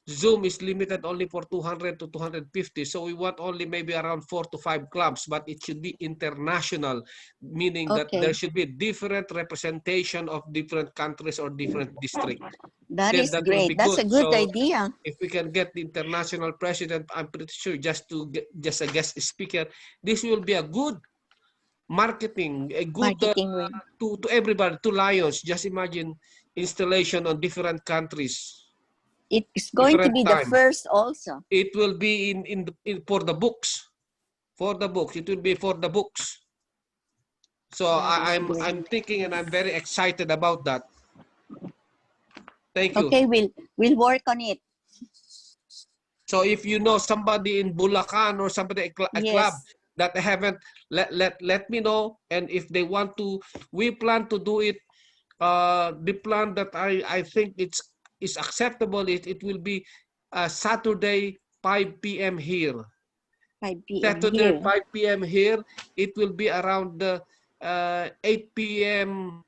Speaker 7: Zoom is limited only for 200 to 250. So we want only maybe around 4 to 5 clubs, but it should be international, meaning that there should be different representation of different countries or different districts.
Speaker 4: That
Speaker 7: Then
Speaker 4: is
Speaker 7: that will
Speaker 4: great.
Speaker 7: be
Speaker 4: That's
Speaker 7: good.
Speaker 4: a good
Speaker 7: So
Speaker 4: idea.
Speaker 7: if we can get the international president, I'm pretty sure just a guest speaker, this will be a good marketing, a good to everybody, to Lions. Just imagine installation on different countries.
Speaker 4: It's going to be the first also.
Speaker 7: It will be for the books. For the books, it will be for the books. So I'm thinking, and I'm very excited about that. Thank you.
Speaker 4: Okay, we'll work on it.
Speaker 7: So if you know somebody in Bulacan or somebody a club that haven't, let me know. And if they want to, we plan to do it. The plan that I think is acceptable. It will be Saturday 5 p.m. here.
Speaker 4: 5 p.m.
Speaker 7: Saturday
Speaker 4: here.
Speaker 7: 5 p.m. here. It will be around 8 p.m.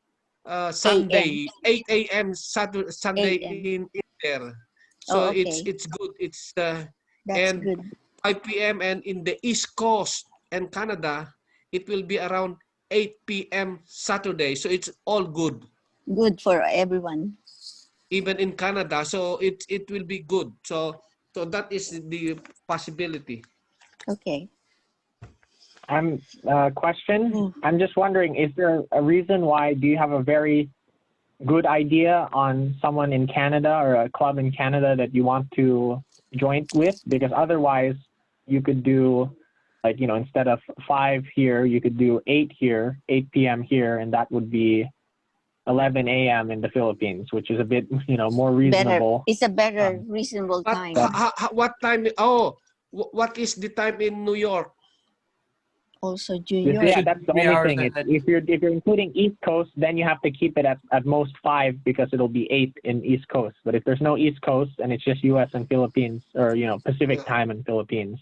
Speaker 7: Sunday, 8 a.m. Sunday in there. So it's good. It's and
Speaker 4: good.
Speaker 7: 5 p.m. and in the East Coast and Canada, it will be around 8 p.m. Saturday. So it's all good.
Speaker 4: Good for everyone.
Speaker 7: Even in Canada, so it will be good. So So that is the possibility.
Speaker 4: Okay.
Speaker 1: Question. I'm just wondering, is there a reason why? Do you have a very good idea on someone in Canada or a club in Canada that you want to join with? Because otherwise, you could do, like, you know, instead of 5 here, you could do 8 here, 8 p.m. here, and that would be 11 a.m. in the Philippines, which is a bit, you know, more reasonable.
Speaker 4: It's a better reasonable time.
Speaker 7: What time? Oh, what is the time in New York?
Speaker 4: Also, New York.
Speaker 1: Yeah, that's the only thing. If you're including East Coast, then you have to keep it at most 5 because it'll be 8 in East Coast. But if there's no East Coast and it's just U.S. and Philippines, or, you know, Pacific time and Philippines,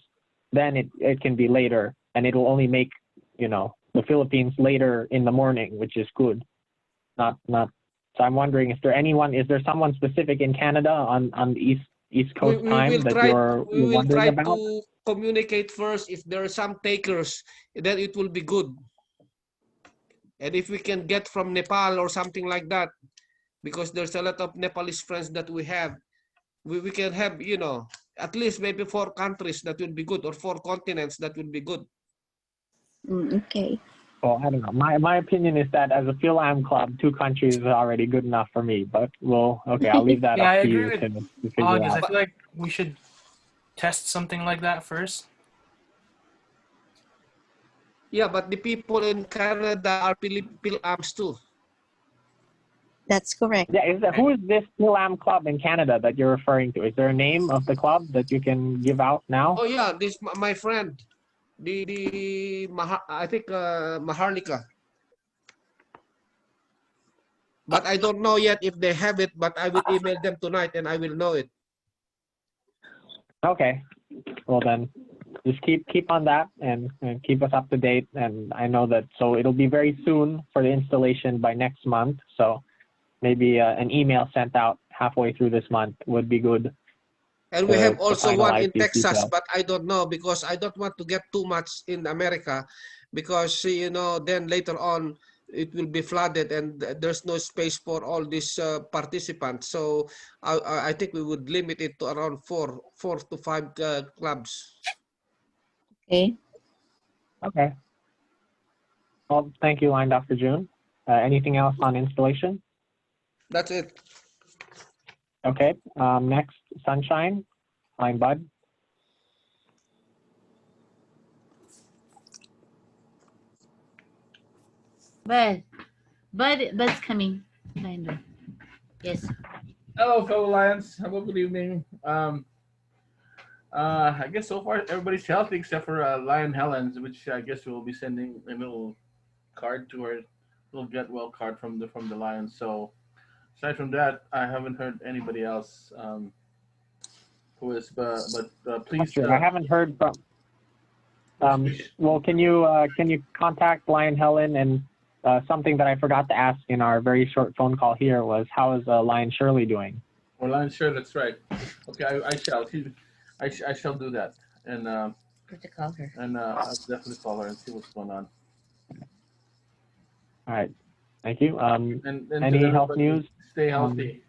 Speaker 1: then it can be later, and it'll only make, you know, the Philippines later in the morning, which is good. Not. So I'm wondering, is there someone specific in Canada on the East Coast time that you're wondering about?
Speaker 7: To communicate first. If there are some takers, then it will be good. And if we can get from Nepal or something like that, because there's a lot of Nepalese friends that we have, we can have, you know, at least maybe 4 countries that would be good, or 4 continents that would be good.
Speaker 4: Okay.
Speaker 1: Well, I don't know. My opinion is that as a Fil-Am club, 2 countries is already good enough for me. But I'll leave that up to you to figure
Speaker 2: August,
Speaker 1: out.
Speaker 2: I feel like we should test something like that first.
Speaker 7: Yeah, but the people in Canada are Fil-Ams too.
Speaker 4: That's correct.
Speaker 1: Yeah, who is this Fil-Am club in Canada that you're referring to? Is there a name of the club that you can give out now?
Speaker 7: Oh yeah, this my friend, I think Maharlika. But I don't know yet if they have it. But I will email them tonight, and I will know it.
Speaker 1: Okay. Well then, just keep on that and keep us up to date. And I know that, so it'll be very soon for the installation by next month. So maybe an email sent out halfway through this month would be good.
Speaker 7: And we have also one in
Speaker 1: these
Speaker 7: Texas,
Speaker 1: details.
Speaker 7: but I don't know, because I don't want to get too much in America, because, you know, then later on it will be flooded and there's no space for all these participants. So I think we would limit it to around 4 to 5 clubs.
Speaker 4: Okay.
Speaker 1: Okay. Well, thank you, Line Dr. June. Anything else on installation?
Speaker 7: That's it.
Speaker 1: Okay. Next, Sunshine, Line Bud.
Speaker 10: Bud's coming. Yes.
Speaker 14: Hello, fellow Lions. Hello, good evening. I guess so far everybody's healthy except for Lion Helens, which I guess we'll be sending a little card to her, little get well card from the Lions. So aside from that, I haven't heard anybody else who is. But please.
Speaker 1: Sure. I haven't heard from. Well, can you contact Lion Helen? And something that I forgot to ask in our very short phone call here was, how is Lion Shirley doing?
Speaker 14: Oh, Lion Shirley, that's right. Okay, I shall do that. And
Speaker 10: to call her.
Speaker 14: And I'll definitely call her and see what's going on.
Speaker 1: All right. Thank you.
Speaker 14: And
Speaker 1: any health news?
Speaker 14: Stay healthy.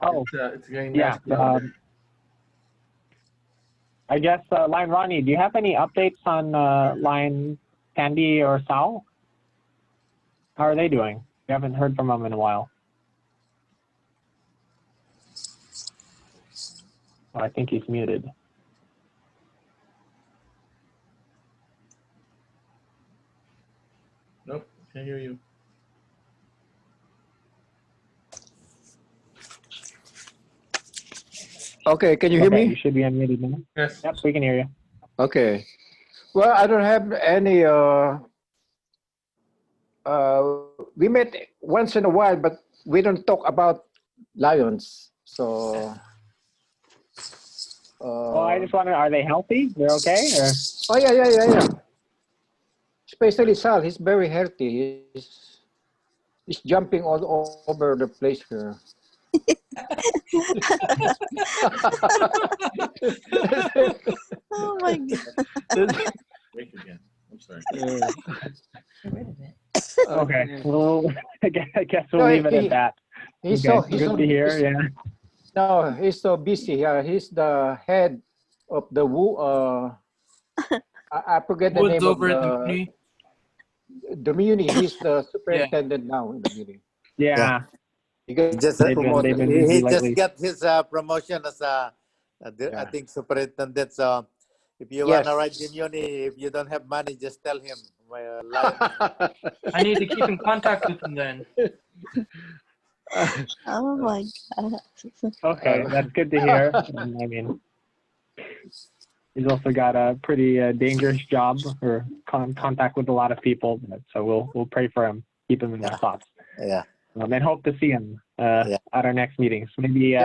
Speaker 14: It's getting
Speaker 1: yeah. I guess Lion Ronnie, do you have any updates on Lion Candy or Sal? How are they doing? We haven't heard from them in a while. Oh, I think he's muted.
Speaker 14: Nope, can't hear you.
Speaker 15: Okay, can you hear me?
Speaker 1: You should be unmuted now.
Speaker 14: Yes.
Speaker 1: Yep, we can hear you.
Speaker 15: Okay. Well, I don't have any. We met once in a while, but we don't talk about lions. So.
Speaker 1: Well, I just wonder, are they healthy? They're okay? Or?
Speaker 15: Oh yeah. Especially Sal, he's very healthy. He's jumping all over the place here.
Speaker 4: Oh my God.
Speaker 14: Wake again. I'm sorry.
Speaker 10: Get rid of it.
Speaker 1: Okay. Well, I guess we'll leave it at that.
Speaker 15: He's
Speaker 1: okay.
Speaker 15: so
Speaker 1: Good to hear. Yeah.
Speaker 15: No, he's so busy. He's the head of the I forget the
Speaker 2: Woods
Speaker 15: name of
Speaker 2: over at the Muni.
Speaker 15: the Muni. He's the
Speaker 2: Yeah.
Speaker 15: superintendent now in the Muni.
Speaker 1: Yeah.
Speaker 15: He got
Speaker 6: Just
Speaker 15: promoted.
Speaker 1: They've been busy
Speaker 6: he just
Speaker 1: lately.
Speaker 6: got his promotion as I think superintendent. So if you wanna ride the Muni, if you don't have money, just tell him. Lion.
Speaker 2: I need to keep in contact with him then.
Speaker 4: Oh my God.
Speaker 1: Okay, that's good to hear. And, I mean, he's also got a pretty dangerous job or contact with a lot of people. So we'll pray for him, keep him in our thoughts.
Speaker 6: Yeah.
Speaker 1: And hope to see him at our next meetings. Maybe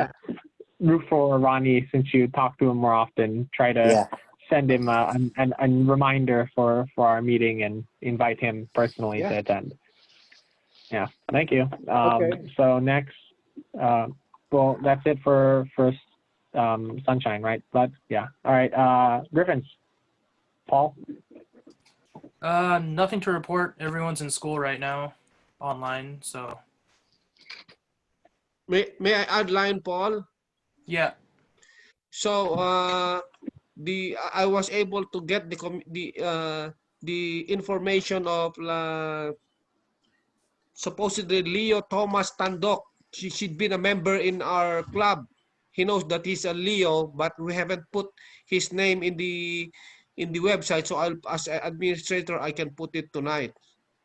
Speaker 1: Rufo or Ronnie, since you talk to him more often, try to send him a reminder for our meeting and invite him personally to attend. Yeah, thank you. So next, well, that's it for Sunshine, right? But yeah, all right. Griffins, Paul.
Speaker 2: Nothing to report. Everyone's in school right now, online. So.
Speaker 7: May I add line, Paul?
Speaker 2: Yeah.
Speaker 7: So I was able to get the information of supposedly Leo Thomas Tandok. She'd been a member in our club. He knows that he's a Leo, but we haven't put his name in the website. So as an administrator, I can put it tonight.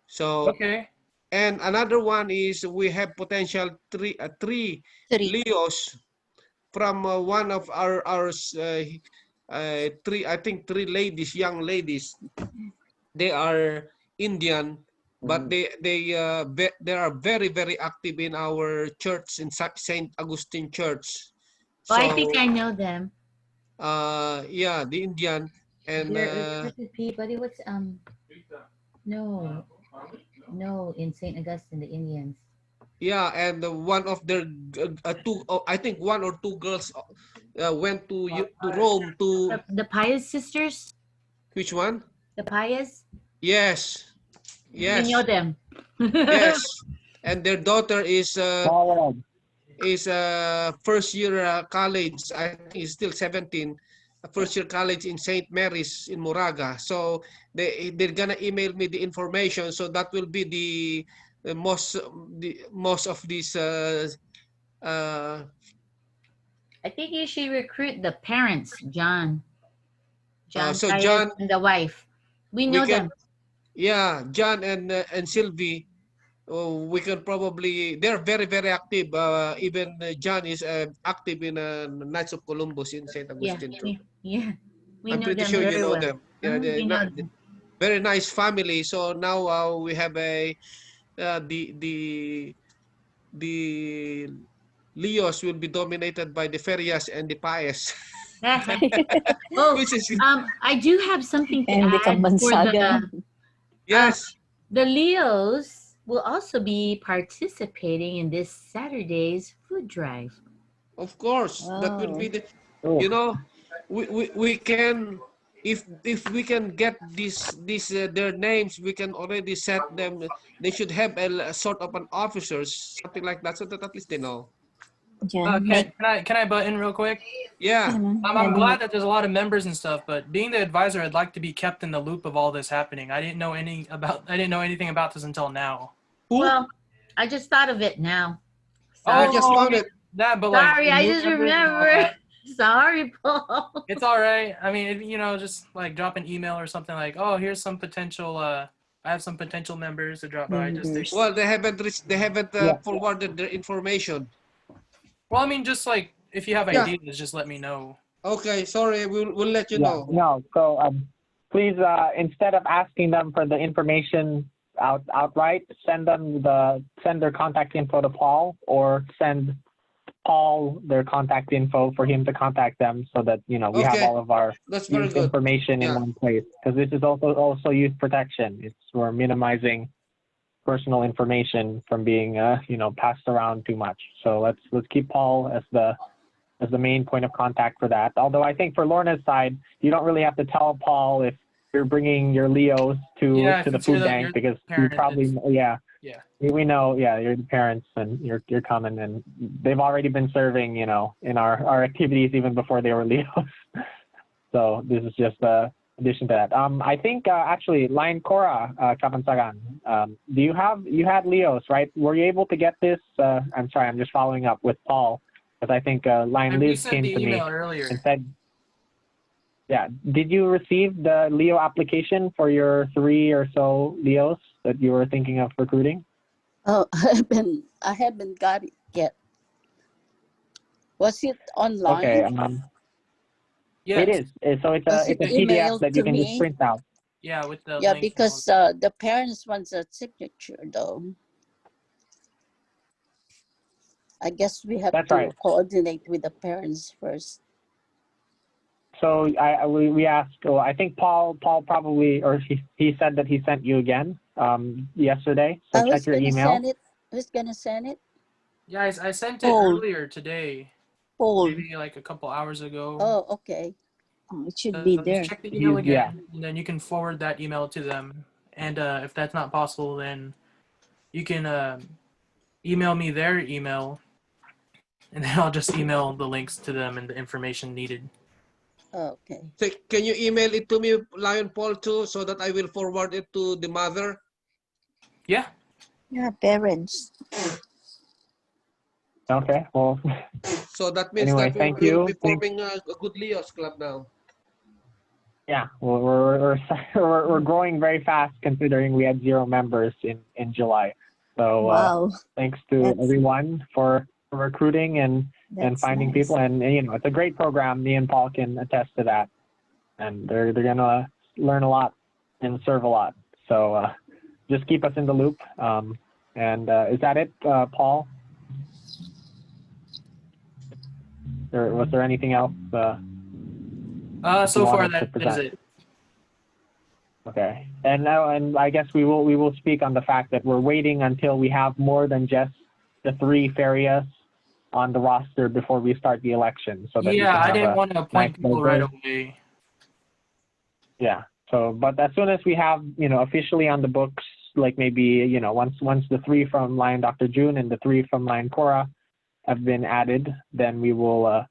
Speaker 7: So
Speaker 2: okay.
Speaker 7: And another one is we have potential three Leos from one of our three ladies, young ladies. They are Indian, but they are very, very active in our church in St. Augustine Church.
Speaker 10: So, I think I know them.
Speaker 7: Yeah, the Indian and
Speaker 10: Buddy, what's no, in St. Augustine, the Indians.
Speaker 7: Yeah, and one of their I think one or two girls went to Rome to
Speaker 10: the Pius sisters.
Speaker 7: Which one?
Speaker 10: The Pius.
Speaker 7: Yes.
Speaker 10: You know them.
Speaker 7: Yes, and their daughter is first year college. I think he's still 17. First year college in St. Mary's in Moraga. So they're gonna email me the information. So that will be the most of these.
Speaker 10: I think you should recruit the parents, John.
Speaker 7: So John
Speaker 10: and the wife. We know them.
Speaker 7: Yeah, John and Sylvie. We can probably, they're very, very active. Even John is active in Knights of Columbus in St. Augustine too.
Speaker 10: Yeah.
Speaker 7: I'm pretty sure you know them. Yeah, they're very nice family. So now we have the Leos will be dominated by the Ferias and the Pies.
Speaker 10: I do have something to add for
Speaker 7: yes.
Speaker 10: The Leos will also be participating in this Saturday's food drive.
Speaker 7: Of course, that will be the. You know, we can if we can get their names, we can already set them. They should have a sort of an officers, something like that, so that at least they know.
Speaker 2: Can I butt in real quick?
Speaker 7: Yeah.
Speaker 2: I'm glad that there's a lot of members and stuff, but being the advisor, I'd like to be kept in the loop of all this happening. I didn't know anything about this until now.
Speaker 10: Well, I just thought of it now.
Speaker 7: I just found it.
Speaker 10: Sorry, I just remember. Sorry, Paul.
Speaker 2: It's all right. I mean, just like drop an email or something like, oh, here's some potential. I have some potential members to drop by.
Speaker 7: Well, they haven't forwarded their information.
Speaker 2: Well, I mean, just like if you have ideas, just let me know.
Speaker 7: Okay, sorry, we'll let you know.
Speaker 1: No, so please, instead of asking them for the information outright, send their contact info to Paul, or send Paul their contact info for him to contact them, so that we have all of our information in one place. Because this is also youth protection. We're minimizing personal information from being passed around too much. So let's keep Paul as the main point of contact for that. Although I think for Lorna's side, you don't really have to tell Paul if you're bringing your Leos to the food bank, because
Speaker 2: Yeah.
Speaker 1: We know, yeah, you're the parents and you're coming, and they've already been serving, in our activities even before they were Leos. So this is just a addition to that. I think actually, Lion Cora Kapansagan, you had Leos, right? Were you able to get this? I'm sorry, I'm just following up with Paul, because I think Lion
Speaker 2: I
Speaker 1: Liz
Speaker 2: resent
Speaker 1: came
Speaker 2: the
Speaker 1: to me
Speaker 2: email earlier.
Speaker 1: and said, yeah, did you receive the Leo application for your 3 or so Leos that you were thinking of recruiting?
Speaker 3: Oh, I haven't got it yet. Was it
Speaker 1: Okay.
Speaker 3: online?
Speaker 1: It
Speaker 2: Yes.
Speaker 1: is. So it's
Speaker 3: Was
Speaker 1: a
Speaker 3: it
Speaker 1: PDF
Speaker 3: emailed
Speaker 1: that you
Speaker 3: to
Speaker 1: can just
Speaker 3: me?
Speaker 1: print out.
Speaker 2: Yeah, with the
Speaker 3: Yeah,
Speaker 2: link. and all
Speaker 3: because the parents wants a signature though. I guess we have
Speaker 1: That's
Speaker 3: to
Speaker 1: right.
Speaker 3: coordinate with the parents first.
Speaker 1: So we asked. Well, I think Paul probably, or he said that he sent you again yesterday. So check
Speaker 3: Who's
Speaker 1: your
Speaker 3: gonna
Speaker 1: email.
Speaker 3: send it? Who's gonna send it?
Speaker 2: Yeah, I sent it
Speaker 3: Paul.
Speaker 2: earlier today.
Speaker 3: Paul.
Speaker 2: Maybe like a couple hours ago.
Speaker 3: Oh, okay.
Speaker 4: Oh, it should
Speaker 2: So
Speaker 4: be
Speaker 2: just
Speaker 4: there.
Speaker 2: check the email
Speaker 1: Yeah.
Speaker 2: again, and then you can forward that email to them. And if that's not possible, then you can email me their email, and then I'll just email the links to them and the information needed.
Speaker 3: Okay.
Speaker 7: So can you email it to me, Lion Paul, too, so that I will forward it to the mother?
Speaker 2: Yeah.
Speaker 4: Yeah, parents.
Speaker 1: Okay. Well.
Speaker 7: So that means
Speaker 1: Anyway,
Speaker 7: that
Speaker 1: thank
Speaker 7: we'll
Speaker 1: you.
Speaker 7: be forming a good Leos club now.
Speaker 1: Yeah. Well, we're growing very fast considering we had 0 members in July. So
Speaker 4: Wow.
Speaker 1: thanks to everyone for recruiting and finding
Speaker 4: nice.
Speaker 1: people, and it's a great program. Me and Paul can attest to that, and they're gonna learn a lot and serve a lot. So just keep us in the loop. And is that it, Paul? Or was there anything else?
Speaker 2: So far that is it.
Speaker 1: Okay, and now, and I guess we will speak on the fact that we're waiting until we have more than just the 3 Ferias on the roster before we start the election, so that we
Speaker 2: Yeah,
Speaker 1: can
Speaker 2: I
Speaker 1: have
Speaker 2: didn't
Speaker 1: a
Speaker 2: want to appoint
Speaker 1: nice
Speaker 2: people right
Speaker 1: diverse-
Speaker 2: away.
Speaker 1: Yeah. So, but as soon as we have, officially on the books, like maybe, once the 3 from Lion Dr. June and the 3 from Lion Cora have been added, then we will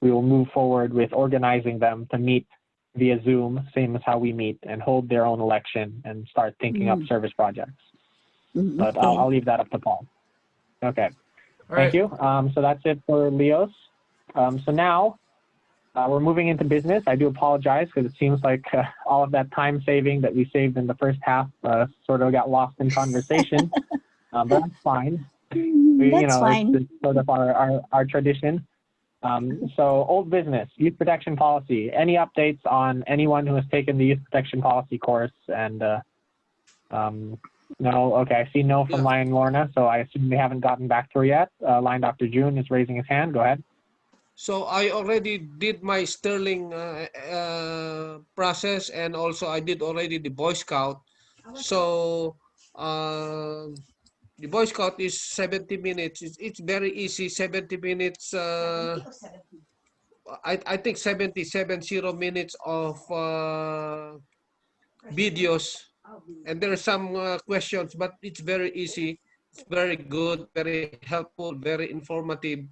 Speaker 1: move forward with organizing them to meet via Zoom, same as how we meet, and hold their own election and start thinking up service projects. But
Speaker 3: okay.
Speaker 1: I'll leave that up to Paul. Okay.
Speaker 2: All
Speaker 1: Thank
Speaker 2: right.
Speaker 1: you. So that's it for Leos. So now we're moving into business. I do apologize because it seems like all of that time saving that we saved in the first half sort of got lost in conversation. But that's fine.
Speaker 4: That's fine.
Speaker 1: It's sort of our tradition. So old business, youth protection policy. Any updates on anyone who has taken the youth protection policy course? And no, okay, I see no from Lion Lorna, so I assume they haven't gotten back to her yet. Lion Dr. June is raising his hand. Go ahead.
Speaker 7: So I already did my Sterling process, and also I did already the Boy Scout. So the Boy Scout is 70 minutes. It's very easy, 70 minutes. I think 70 minutes of videos. And there are some questions, but it's very easy. It's very good, very helpful, very informative.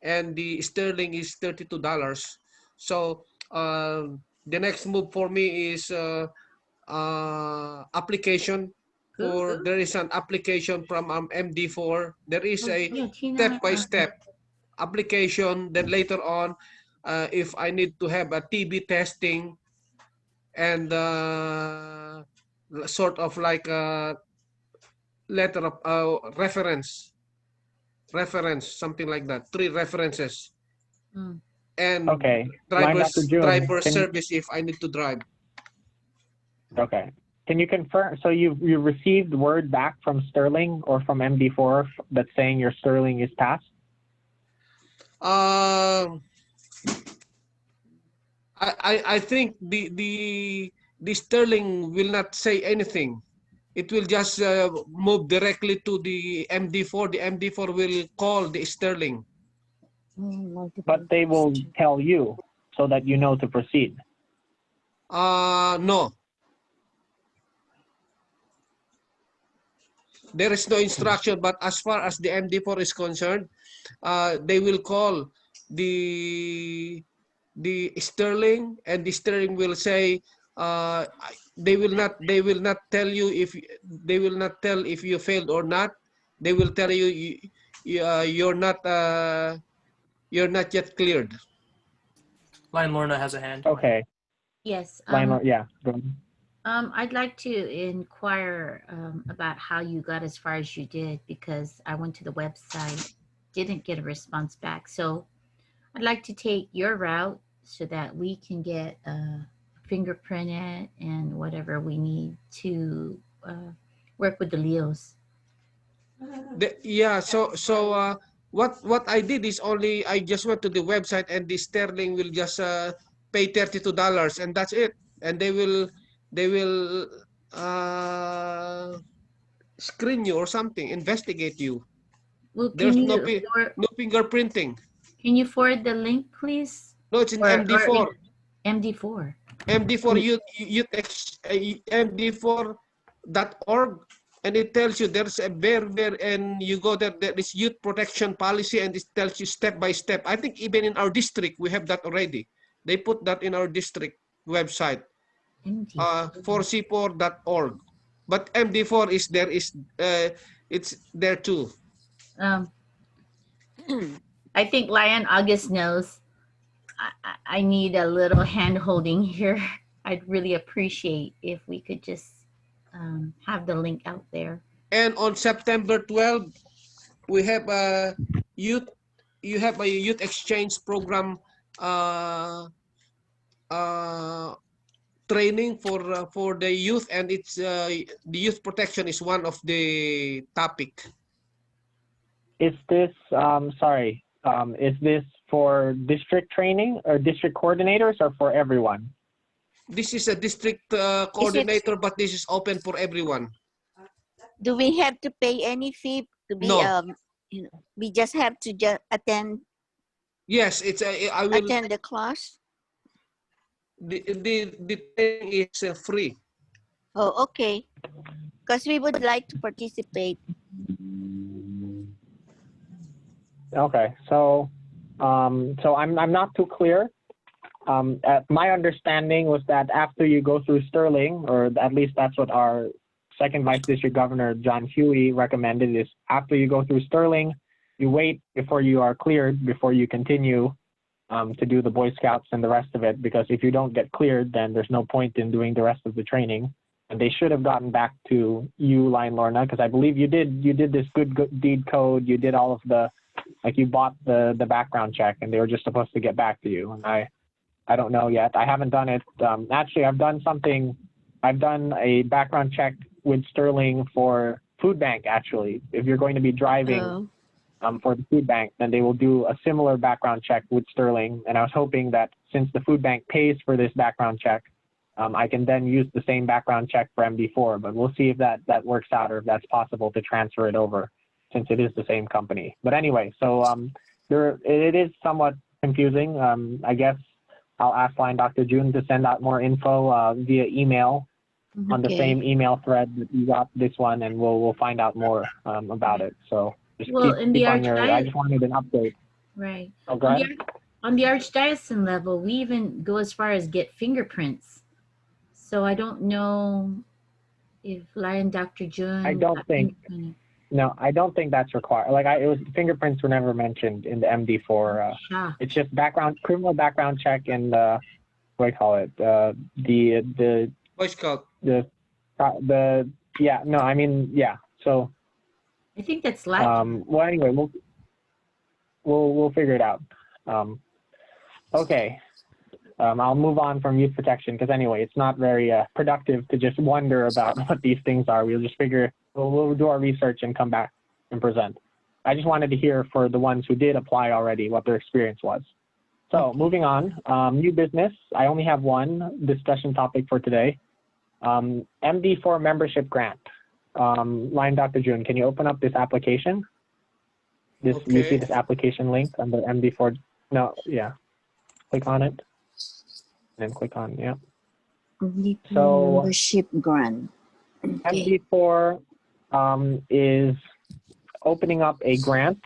Speaker 7: And the Sterling is $32. So the next move for me is application. There is an application from MD4. There is a step-by-step application. Then later on, if I need to have a TB testing and sort of like a letter of reference, something like that, 3 references. And
Speaker 1: Okay. Lion Dr. June,
Speaker 7: driver service if I need to drive.
Speaker 1: Okay. Can you confirm? So you received word back from Sterling or from MD4 that's saying your Sterling is passed?
Speaker 7: I think the Sterling will not say anything. It will just move directly to the MD4. The MD4 will call the Sterling.
Speaker 1: But they will tell you so that you know to proceed.
Speaker 7: No. There is no instruction, but as far as the MD4 is concerned, they will call the Sterling, and the Sterling will say they will not tell you if you failed or not. They will tell you, you're not yet cleared.
Speaker 2: Lion Lorna has a hand.
Speaker 1: Okay.
Speaker 10: Yes.
Speaker 1: Yeah. Go ahead.
Speaker 10: I'd like to inquire about how you got as far as you did, because I went to the website, didn't get a response back. So I'd like to take your route so that we can get fingerprinted and whatever we need to work with the Leos.
Speaker 7: Yeah. So what I did is I just went to the website, and the Sterling will just pay $32, and that's it. And they will screen you or something, investigate you.
Speaker 10: Well,
Speaker 7: There's no fingerprinting.
Speaker 10: Can you forward the link, please?
Speaker 7: No, it's in MD4.
Speaker 10: MD4.
Speaker 7: MD4 MD4.org, and it tells you there's a and you go there. There is youth protection policy, and it tells you step by step. I think even in our district we have that already. They put that in our district website, for c4.org. But MD4 is there. It's there too.
Speaker 10: I think Lion August knows. I need a little hand holding here. I'd really appreciate if we could just have the link out there.
Speaker 7: And on September 12th, we have a youth exchange program training for the youth, and it's the youth protection is one of the topic.
Speaker 1: Is this is this for district training or district coordinators, or for everyone?
Speaker 7: This is a district coordinator, but this is open for everyone.
Speaker 4: Do we have to pay any fee to be?
Speaker 7: No.
Speaker 4: We just have to attend.
Speaker 7: Yes, it's I will
Speaker 4: attend the class.
Speaker 7: The training is free.
Speaker 4: Oh, okay. Because we would like to participate.
Speaker 1: Okay, so I'm not too clear. My understanding was that after you go through Sterling, or at least that's what our second Vice District Governor John Huey recommended, is after you go through Sterling, you wait before you are cleared before you continue to do the Boy Scouts and the rest of it, because if you don't get cleared, then there's no point in doing the rest of the training. And they should have gotten back to you, Lion Lorna, because I believe you did this good deed code. You did all of the, like, you bought the background check, and they were just supposed to get back to you. And I don't know yet. I haven't done it. Actually, I've done a background check with Sterling for food bank. Actually, if you're going to be driving for the food bank, then they will do a similar background check with Sterling. And I was hoping that since the food bank pays for this background check, I can then use the same background check for MD4. But we'll see if that works out, or if that's possible to transfer it over, since it is the same company. But anyway, so it is somewhat confusing. I guess I'll ask Lion Dr. June to send out more info via email on the same email thread that you got this one, and we'll find out more about it. So just keep on your, I just wanted an update.
Speaker 10: Right.
Speaker 1: Oh, go ahead.
Speaker 10: On the archdiocesan level, we even go as far as get fingerprints. So I don't know if Lion Dr. June.
Speaker 1: I don't think that's required. Like fingerprints were never mentioned in the MD4. It's just criminal background check, and what do I call it? The
Speaker 7: Boy Scout.
Speaker 1: So
Speaker 10: I think that's lacking.
Speaker 1: well, anyway, we'll figure it out. Okay. I'll move on from youth protection, because anyway, it's not very productive to just wonder about what these things are. We'll just we'll do our research and come back and present. I just wanted to hear for the ones who did apply already what their experience was. So moving on, new business. I only have one discussion topic for today. MD4 membership grant. Lion Dr. June, can you open up this application? You see this application link under MD4? No, yeah. Click on it. And then click on,
Speaker 4: So membership grant.
Speaker 1: MD4 is opening up a grant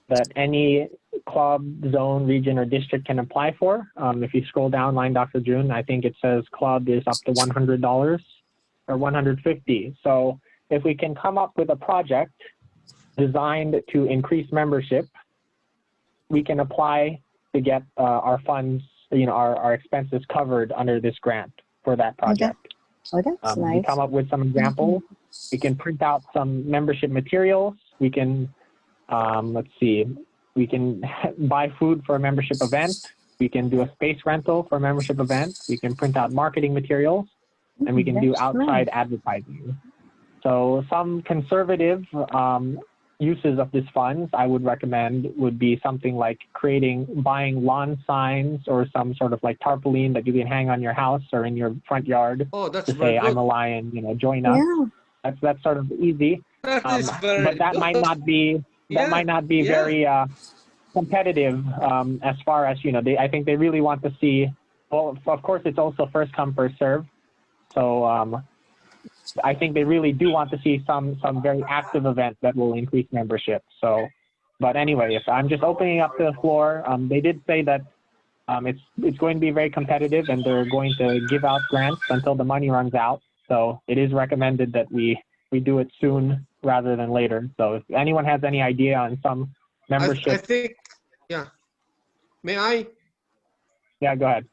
Speaker 1: that any club, zone, region, or district can apply for. If you scroll down line Dr. June, I think it says club is up to $100 or $150. So if we can come up with a project designed to increase membership, we can apply to get our funds, our expenses covered under this grant for that project.
Speaker 4: Oh, that's
Speaker 1: We
Speaker 4: nice.
Speaker 1: come up with some examples. We can print out some membership materials. We can, let's see, we can buy food for a membership event. We can do a space rental for a membership event. We can print out marketing materials, and we can do
Speaker 4: That's
Speaker 1: outside
Speaker 4: nice.
Speaker 1: advertising. So some conservative uses of these funds I would recommend would be something like buying lawn signs or some sort of like tarpaulin that you can hang on your house or in your front yard
Speaker 7: Oh, that's
Speaker 1: to
Speaker 7: very
Speaker 1: say,
Speaker 7: good.
Speaker 1: I'm a lion, join us.
Speaker 4: Yeah.
Speaker 1: That's sort of easy.
Speaker 7: That is very
Speaker 1: But that
Speaker 7: good.
Speaker 1: might not be very competitive as far as, I think they really want to see, well, of course, it's also first come, first serve. So I think they really do want to see some very active event that will increase membership. So, but anyway, if I'm just opening up the floor, they did say that it's going to be very competitive and they're going to give out grants until the money runs out. So it is recommended that we do it soon rather than later. So if anyone has any idea on some membership.
Speaker 7: I think, yeah. May I?
Speaker 1: Yeah, go ahead.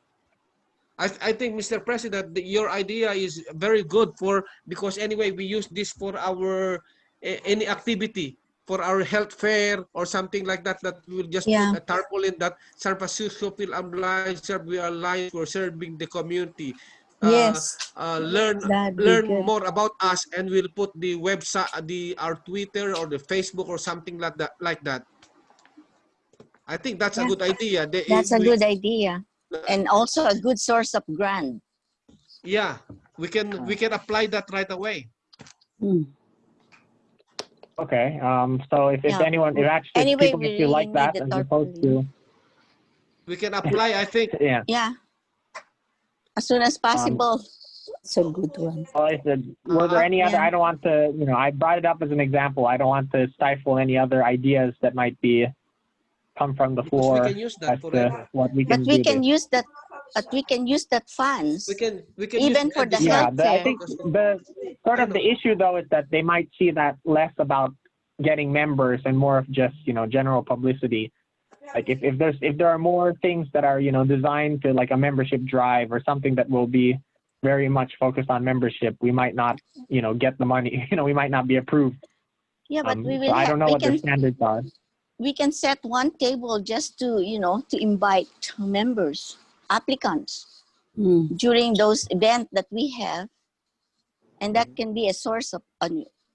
Speaker 7: I think, Mr. President, your idea is very good because anyway, we use this for our any activity, for our health fair or something like that, that we'll just put a tarpaulin that San Francisco Fil-Am Lions serve, we are Lions, we're serving the community.
Speaker 4: Yes.
Speaker 7: Learn
Speaker 4: That'd be good.
Speaker 7: more about us, and we'll put the website, our Twitter or the Facebook or something like that. I think that's a good idea.
Speaker 4: That's a good idea. And also a good source of grant.
Speaker 7: Yeah, we can apply that right away.
Speaker 1: Okay. So if anyone, if actually
Speaker 4: Anyway,
Speaker 1: people
Speaker 4: we
Speaker 1: feel like
Speaker 4: really need
Speaker 1: that
Speaker 4: the
Speaker 1: as opposed to.
Speaker 7: We can apply, I think.
Speaker 1: Yeah.
Speaker 4: Yeah. As soon as possible. It's a good one.
Speaker 1: Well, were there any other, I don't want to, I brought it up as an example. I don't want to stifle any other ideas that might come from the floor
Speaker 7: we can use that
Speaker 1: as
Speaker 7: forever.
Speaker 1: to what we can
Speaker 4: But we
Speaker 1: do.
Speaker 4: can use that. But we can use that funds.
Speaker 7: We can
Speaker 4: even
Speaker 7: use
Speaker 4: for the
Speaker 1: Yeah,
Speaker 4: health fair.
Speaker 1: I think the issue though is that they might see that less about getting members and more of just general publicity. Like if there are more things that are designed to like a membership drive or something that will be very much focused on membership, we might not get the money. We might not be approved.
Speaker 4: Yeah, but we will.
Speaker 1: So I don't know what their standards are.
Speaker 4: We can set one table just to to invite members, applicants during those events that we have, and that can be a source of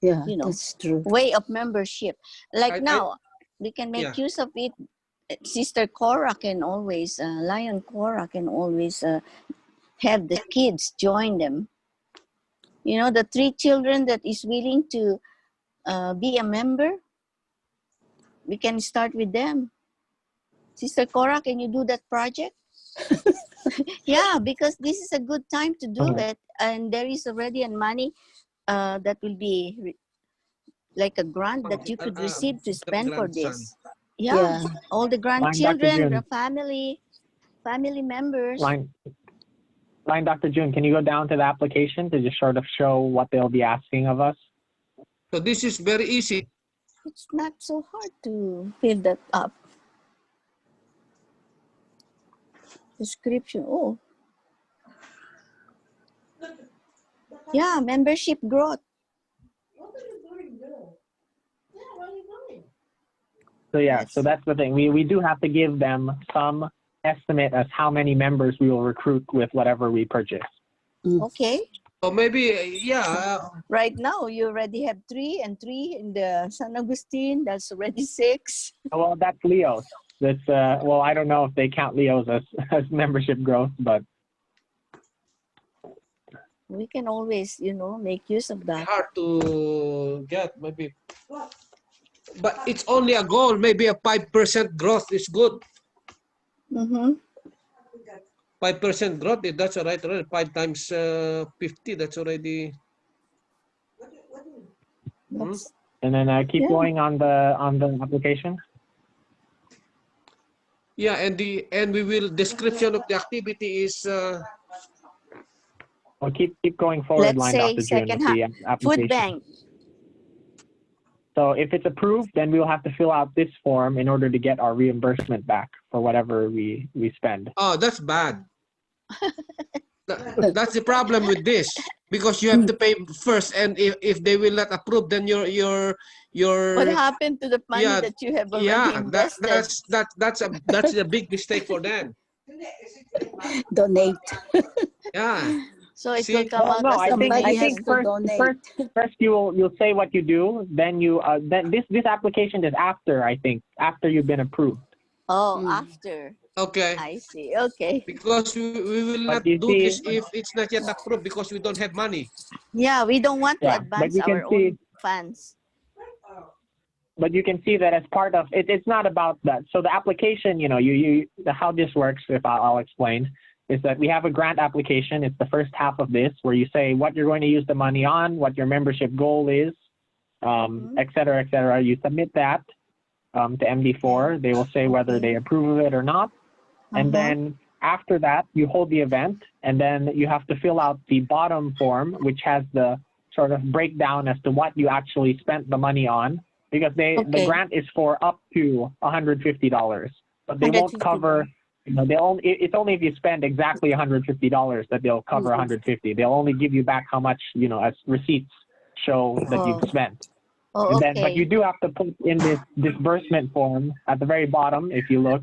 Speaker 3: that's true.
Speaker 4: way of membership. Like now, we can make use of it. Sister Cora can always, Lion Cora can always have the kids join them. The 3 children that is willing to be a member, we can start with them. Sister Cora, can you do that project? Yeah, because this is a good time to do it, and there is already money that will be like a grant that you could receive to spend for this. Yeah, all the grandchildren, the family members.
Speaker 1: Line Dr. June, can you go down to the application to just sort of show what they'll be asking of us?
Speaker 7: So this is very easy.
Speaker 4: It's not so hard to fill that up. Description. Oh. Yeah, membership growth.
Speaker 1: So yeah, so that's the thing. We do have to give them some estimate as how many members we will recruit with whatever we purchase.
Speaker 4: Okay.
Speaker 7: Or maybe,
Speaker 4: Right now, you already have 3 and 3 in the San Agustin. That's already 6.
Speaker 1: Well, that's Leo's. That's well, I don't know if they count Leo's as membership growth, but
Speaker 4: we can always, make use of that.
Speaker 7: Hard to get, maybe. But it's only a goal. Maybe a 5% growth is good. 5% growth, that's all right. 5 times 50, that's already.
Speaker 1: And then keep going on the application.
Speaker 7: Yeah, and we will description of the activity is.
Speaker 1: Well, keep going forward,
Speaker 4: Let's
Speaker 1: Dr.
Speaker 4: say
Speaker 1: June, with the application.
Speaker 4: food bank.
Speaker 1: So if it's approved, then we'll have to fill out this form in order to get our reimbursement back for whatever we spend.
Speaker 7: Oh, that's bad. That's the problem with this, because you have to pay first, and if they will not approve, then your
Speaker 4: What happened to the money that you have already invested?
Speaker 7: That's a big mistake for them.
Speaker 4: Donate.
Speaker 7: Yeah.
Speaker 4: So it will come out as somebody has to donate.
Speaker 1: First you'll say what you do, then then this application is after you've been approved.
Speaker 4: Oh, after.
Speaker 7: Okay.
Speaker 4: I see. Okay.
Speaker 7: Because we will not do this if it's not yet approved, because we don't have money.
Speaker 4: Yeah, we don't want to advance our own funds.
Speaker 1: But you can see that as part of it, it's not about that. So the application, how this works, if I'll explain, is that we have a grant application. It's the first half of this, where you say what you're going to use the money on, what your membership goal is, et cetera, et cetera. You submit that to MD4. They will say whether they approve of it or not. And then after that, you hold the event, and then you have to fill out the bottom form, which has the sort of breakdown as to what you actually spent the money on, because the grant is for up to $150, but they won't cover. It's only if you spend exactly $150 that they'll cover $150. They'll only give you back how much as receipts show that you've spent. And then, but you do have to put in this disbursement form at the very bottom, if you look.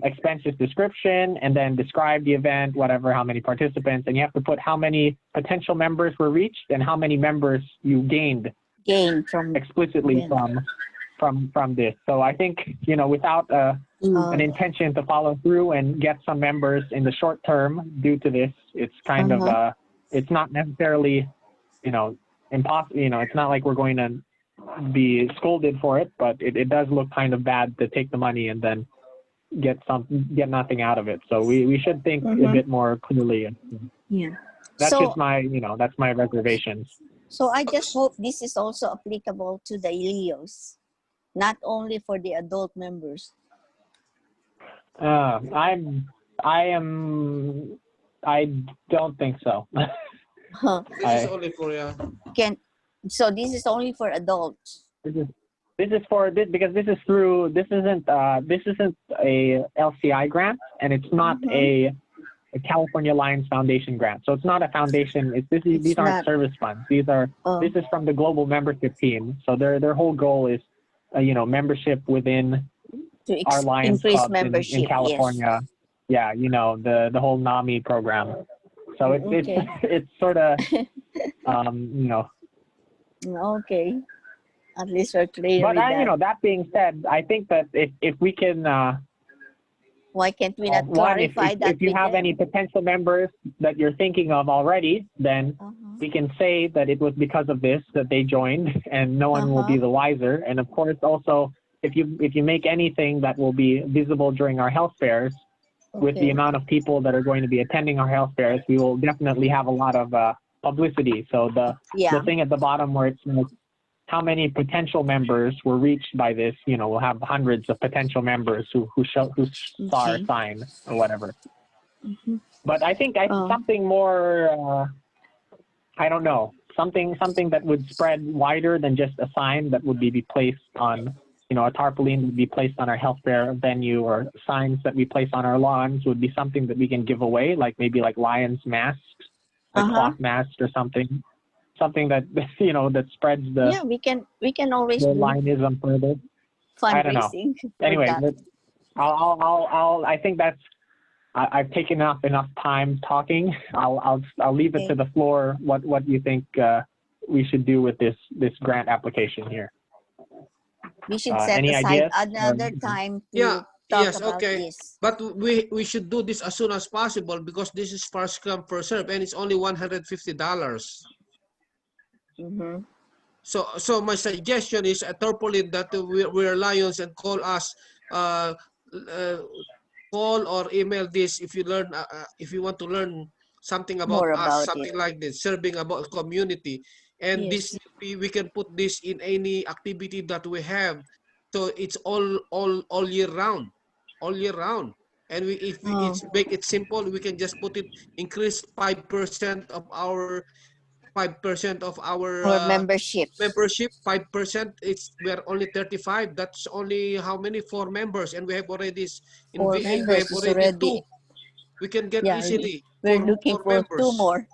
Speaker 1: Expenses description, and then describe the event, whatever, how many participants, and you have to put how many potential members were reached and how many members you gained
Speaker 4: from
Speaker 1: explicitly from this. So I think without an intention to follow through and get some members in the short term due to this, it's kind of it's not necessarily impossible. It's not like we're going to be scolded for it, but it does look kind of bad to take the money and then get nothing out of it. So we should think a bit more clearly.
Speaker 4: Yeah.
Speaker 1: That's just my that's my reservations.
Speaker 4: So I just hope this is also applicable to the LEOs, not only for the adult members.
Speaker 1: I don't think so.
Speaker 7: This is only for
Speaker 4: So this is only for adults.
Speaker 1: This is for this because this isn't a LCI grant, and it's not a California Lions Foundation grant. So it's not a foundation. These aren't service funds. This is from the global membership team. So their whole goal is membership within our Lions clubs in California. Yes. Yeah, the whole NAMI program. So it's sort of
Speaker 4: Okay. At least we're clear.
Speaker 1: But that being said, I think that if we can,
Speaker 4: why can't we not clarify that?
Speaker 1: If you have any potential members that you're thinking of already, then we can say that it was because of this that they joined, and no one will be the wiser. And of course, also if you make anything that will be visible during our health fairs, with the amount of people that are going to be attending our health fairs, we will definitely have a lot of publicity. So the thing at the bottom where it's how many potential members were reached by this, we'll have hundreds of potential members who saw our sign or whatever. But I think something more, I don't know, something that would spread wider than just a sign that would be placed on, a tarpaulin would be placed on our health fair venue, or signs that we place on our lawns would be something that we can give away, like maybe like Lions masks, like cloth masks or something. Something that that spreads the
Speaker 4: we can always
Speaker 1: the Lionism further. I don't know. Anyway, I think that's I've taken up enough time talking. I'll leave it to the floor. What do you think we should do with this grant application here?
Speaker 4: We should set aside another time to talk about this.
Speaker 7: But we should do this as soon as possible, because this is first come first serve, and it's only $150. So my suggestion is a tarpaulin that we're Lions, and call us, call or email this if you learn if you want to learn something about us, something like this, serving about community. And
Speaker 4: Yes.
Speaker 7: this we can put this in any activity that we have. So it's all year round, all year round. And if it's make it simple, we can just put it increase 5% of our 5% of our
Speaker 4: Our membership.
Speaker 7: membership. 5%. We are only 35. That's only how many? 4 members, and we have already in
Speaker 4: 4
Speaker 7: VA. We have
Speaker 4: members is
Speaker 7: already 2.
Speaker 4: already.
Speaker 7: We can get
Speaker 4: Yeah,
Speaker 7: easily
Speaker 4: we're
Speaker 7: 4
Speaker 4: looking
Speaker 7: more
Speaker 4: for 2
Speaker 7: members.
Speaker 4: more.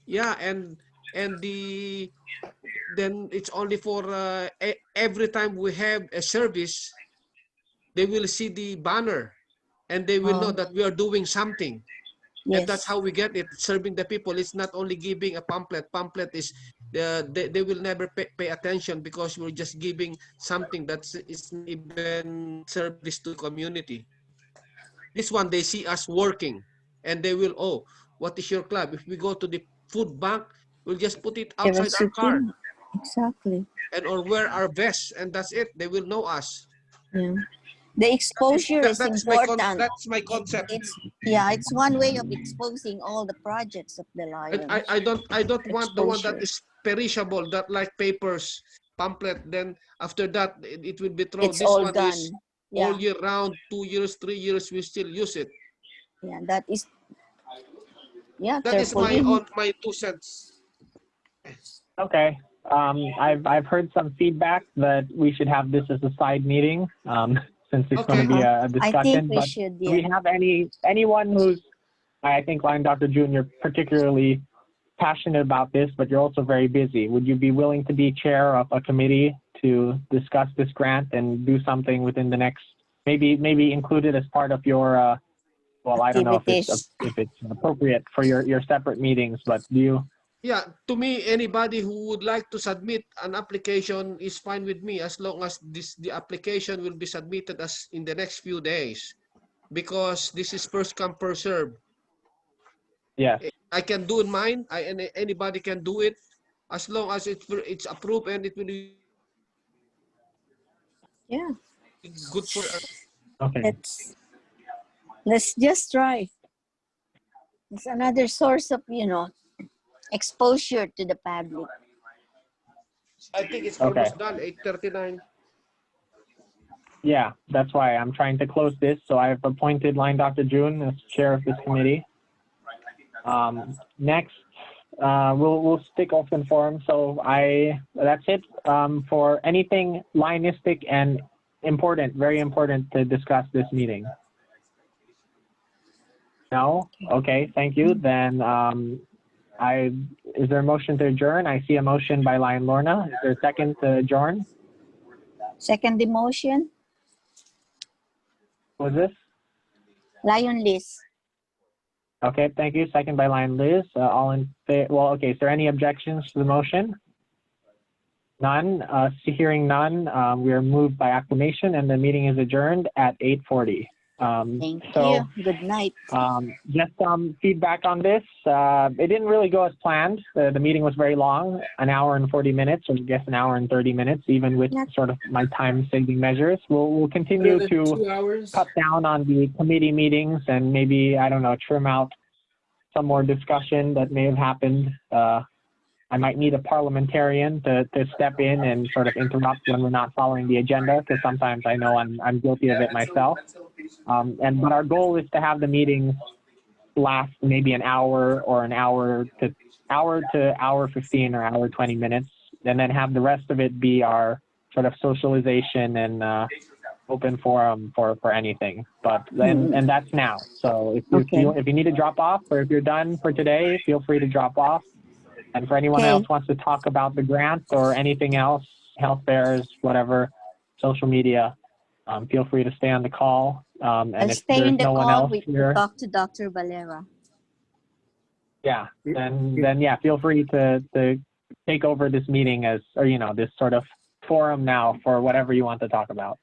Speaker 7: Yeah, and then it's only for every time we have a service, they will see the banner and they will know that we are doing something.
Speaker 4: Yes.
Speaker 7: And that's how we get it, serving the people. It's not only giving a pamphlet. Pamphlet is, they will never pay attention because we're just giving something that's isn't even service to the community. This one, they see us working and they will, oh, what is your club? If we go to the food bank, we'll just put it
Speaker 4: They were
Speaker 7: outside our car.
Speaker 4: sitting. Exactly.
Speaker 7: And or wear our vests, and that's it. They will know us.
Speaker 4: Yeah. The exposure is important.
Speaker 7: That's my concept.
Speaker 4: It's one way of exposing all the projects of the Lion.
Speaker 7: I don't want the one that is perishable, that like papers, pamphlet. Then after that, it will be thrown.
Speaker 4: It's
Speaker 7: This
Speaker 4: all
Speaker 7: one
Speaker 4: gone.
Speaker 7: is
Speaker 4: Yeah.
Speaker 7: all year round, 2 years, 3 years, we still use it.
Speaker 4: Yeah, that is. Yeah,
Speaker 7: that is my 2 cents.
Speaker 1: Okay. I've heard some feedback that we should have this as a side meeting, since it's going to be a discussion.
Speaker 4: I think we
Speaker 1: but
Speaker 4: should.
Speaker 1: Do we have anyone who's, I think, Lion Dr. June, you're particularly passionate about this, but you're also very busy. Would you be willing to be chair of a committee to discuss this grant and do something within the next, maybe include it as part of your, well, I don't know if it's appropriate for your separate meetings, but do you?
Speaker 7: Yeah, to me, anybody who would like to submit an application is fine with me, as long as the application will be submitted as in the next few days, because this is first come first serve.
Speaker 1: Yeah,
Speaker 7: I can do mine. Anybody can do it, as long as it's approved and it will be good for us.
Speaker 1: Okay.
Speaker 4: Let's just try. It's another source of, exposure to the public.
Speaker 7: I think it's almost done. 8:39.
Speaker 1: Yeah, that's why I'm trying to close this. So I've appointed Lion Dr. June as chair of this committee. Next, we'll stick open forum. So that's it for anything Lionistic and important, very important to discuss this meeting. No? Okay, thank you. Then is there a motion to adjourn? I see a motion by Lion Lorna. Is there a second to adjourn?
Speaker 4: Second the motion.
Speaker 1: What was this?
Speaker 4: Lion Liz.
Speaker 1: Okay, thank you. Second by Lion Liz. All in favor? Well, okay. Is there any objections to the motion? None. Hearing none, we are moved by acclamation, and the meeting is adjourned at 8:40.
Speaker 4: Thank you. Good night.
Speaker 1: Just some feedback on this. It didn't really go as planned. The meeting was very long, an hour and 40 minutes, or I guess an hour and 30 minutes, even with sort of my time-saving measures. We'll continue to
Speaker 2: 2 hours.
Speaker 1: cut down on the committee meetings and maybe, I don't know, trim out some more discussion that may have happened. I might need a parliamentarian to step in and sort of interrupt when we're not following the agenda, because sometimes I know I'm guilty of it myself. But our goal is to have the meetings last maybe an hour or an hour to hour 15 or hour 20 minutes, and then have the rest of it be our sort of socialization and open forum for anything. But and that's now. So if you need to drop off, or if you're done for today, feel free to drop off. And for anyone else wants to talk about the grant or anything else, health fairs, whatever, social media, feel free to stay on the call. And
Speaker 4: I'll
Speaker 1: if
Speaker 4: stay
Speaker 1: there's
Speaker 4: in the
Speaker 1: no one
Speaker 4: call
Speaker 1: else
Speaker 4: to
Speaker 1: here,
Speaker 4: talk to Dr. Valera.
Speaker 1: yeah, then yeah, feel free to take over this meeting as, or this sort of forum now for whatever you want to talk about.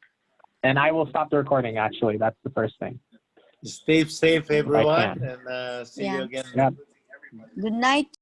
Speaker 1: And I will stop the recording. Actually, that's the first thing.
Speaker 6: Stay safe, everyone, and see you again.
Speaker 1: Yep.
Speaker 4: Good night.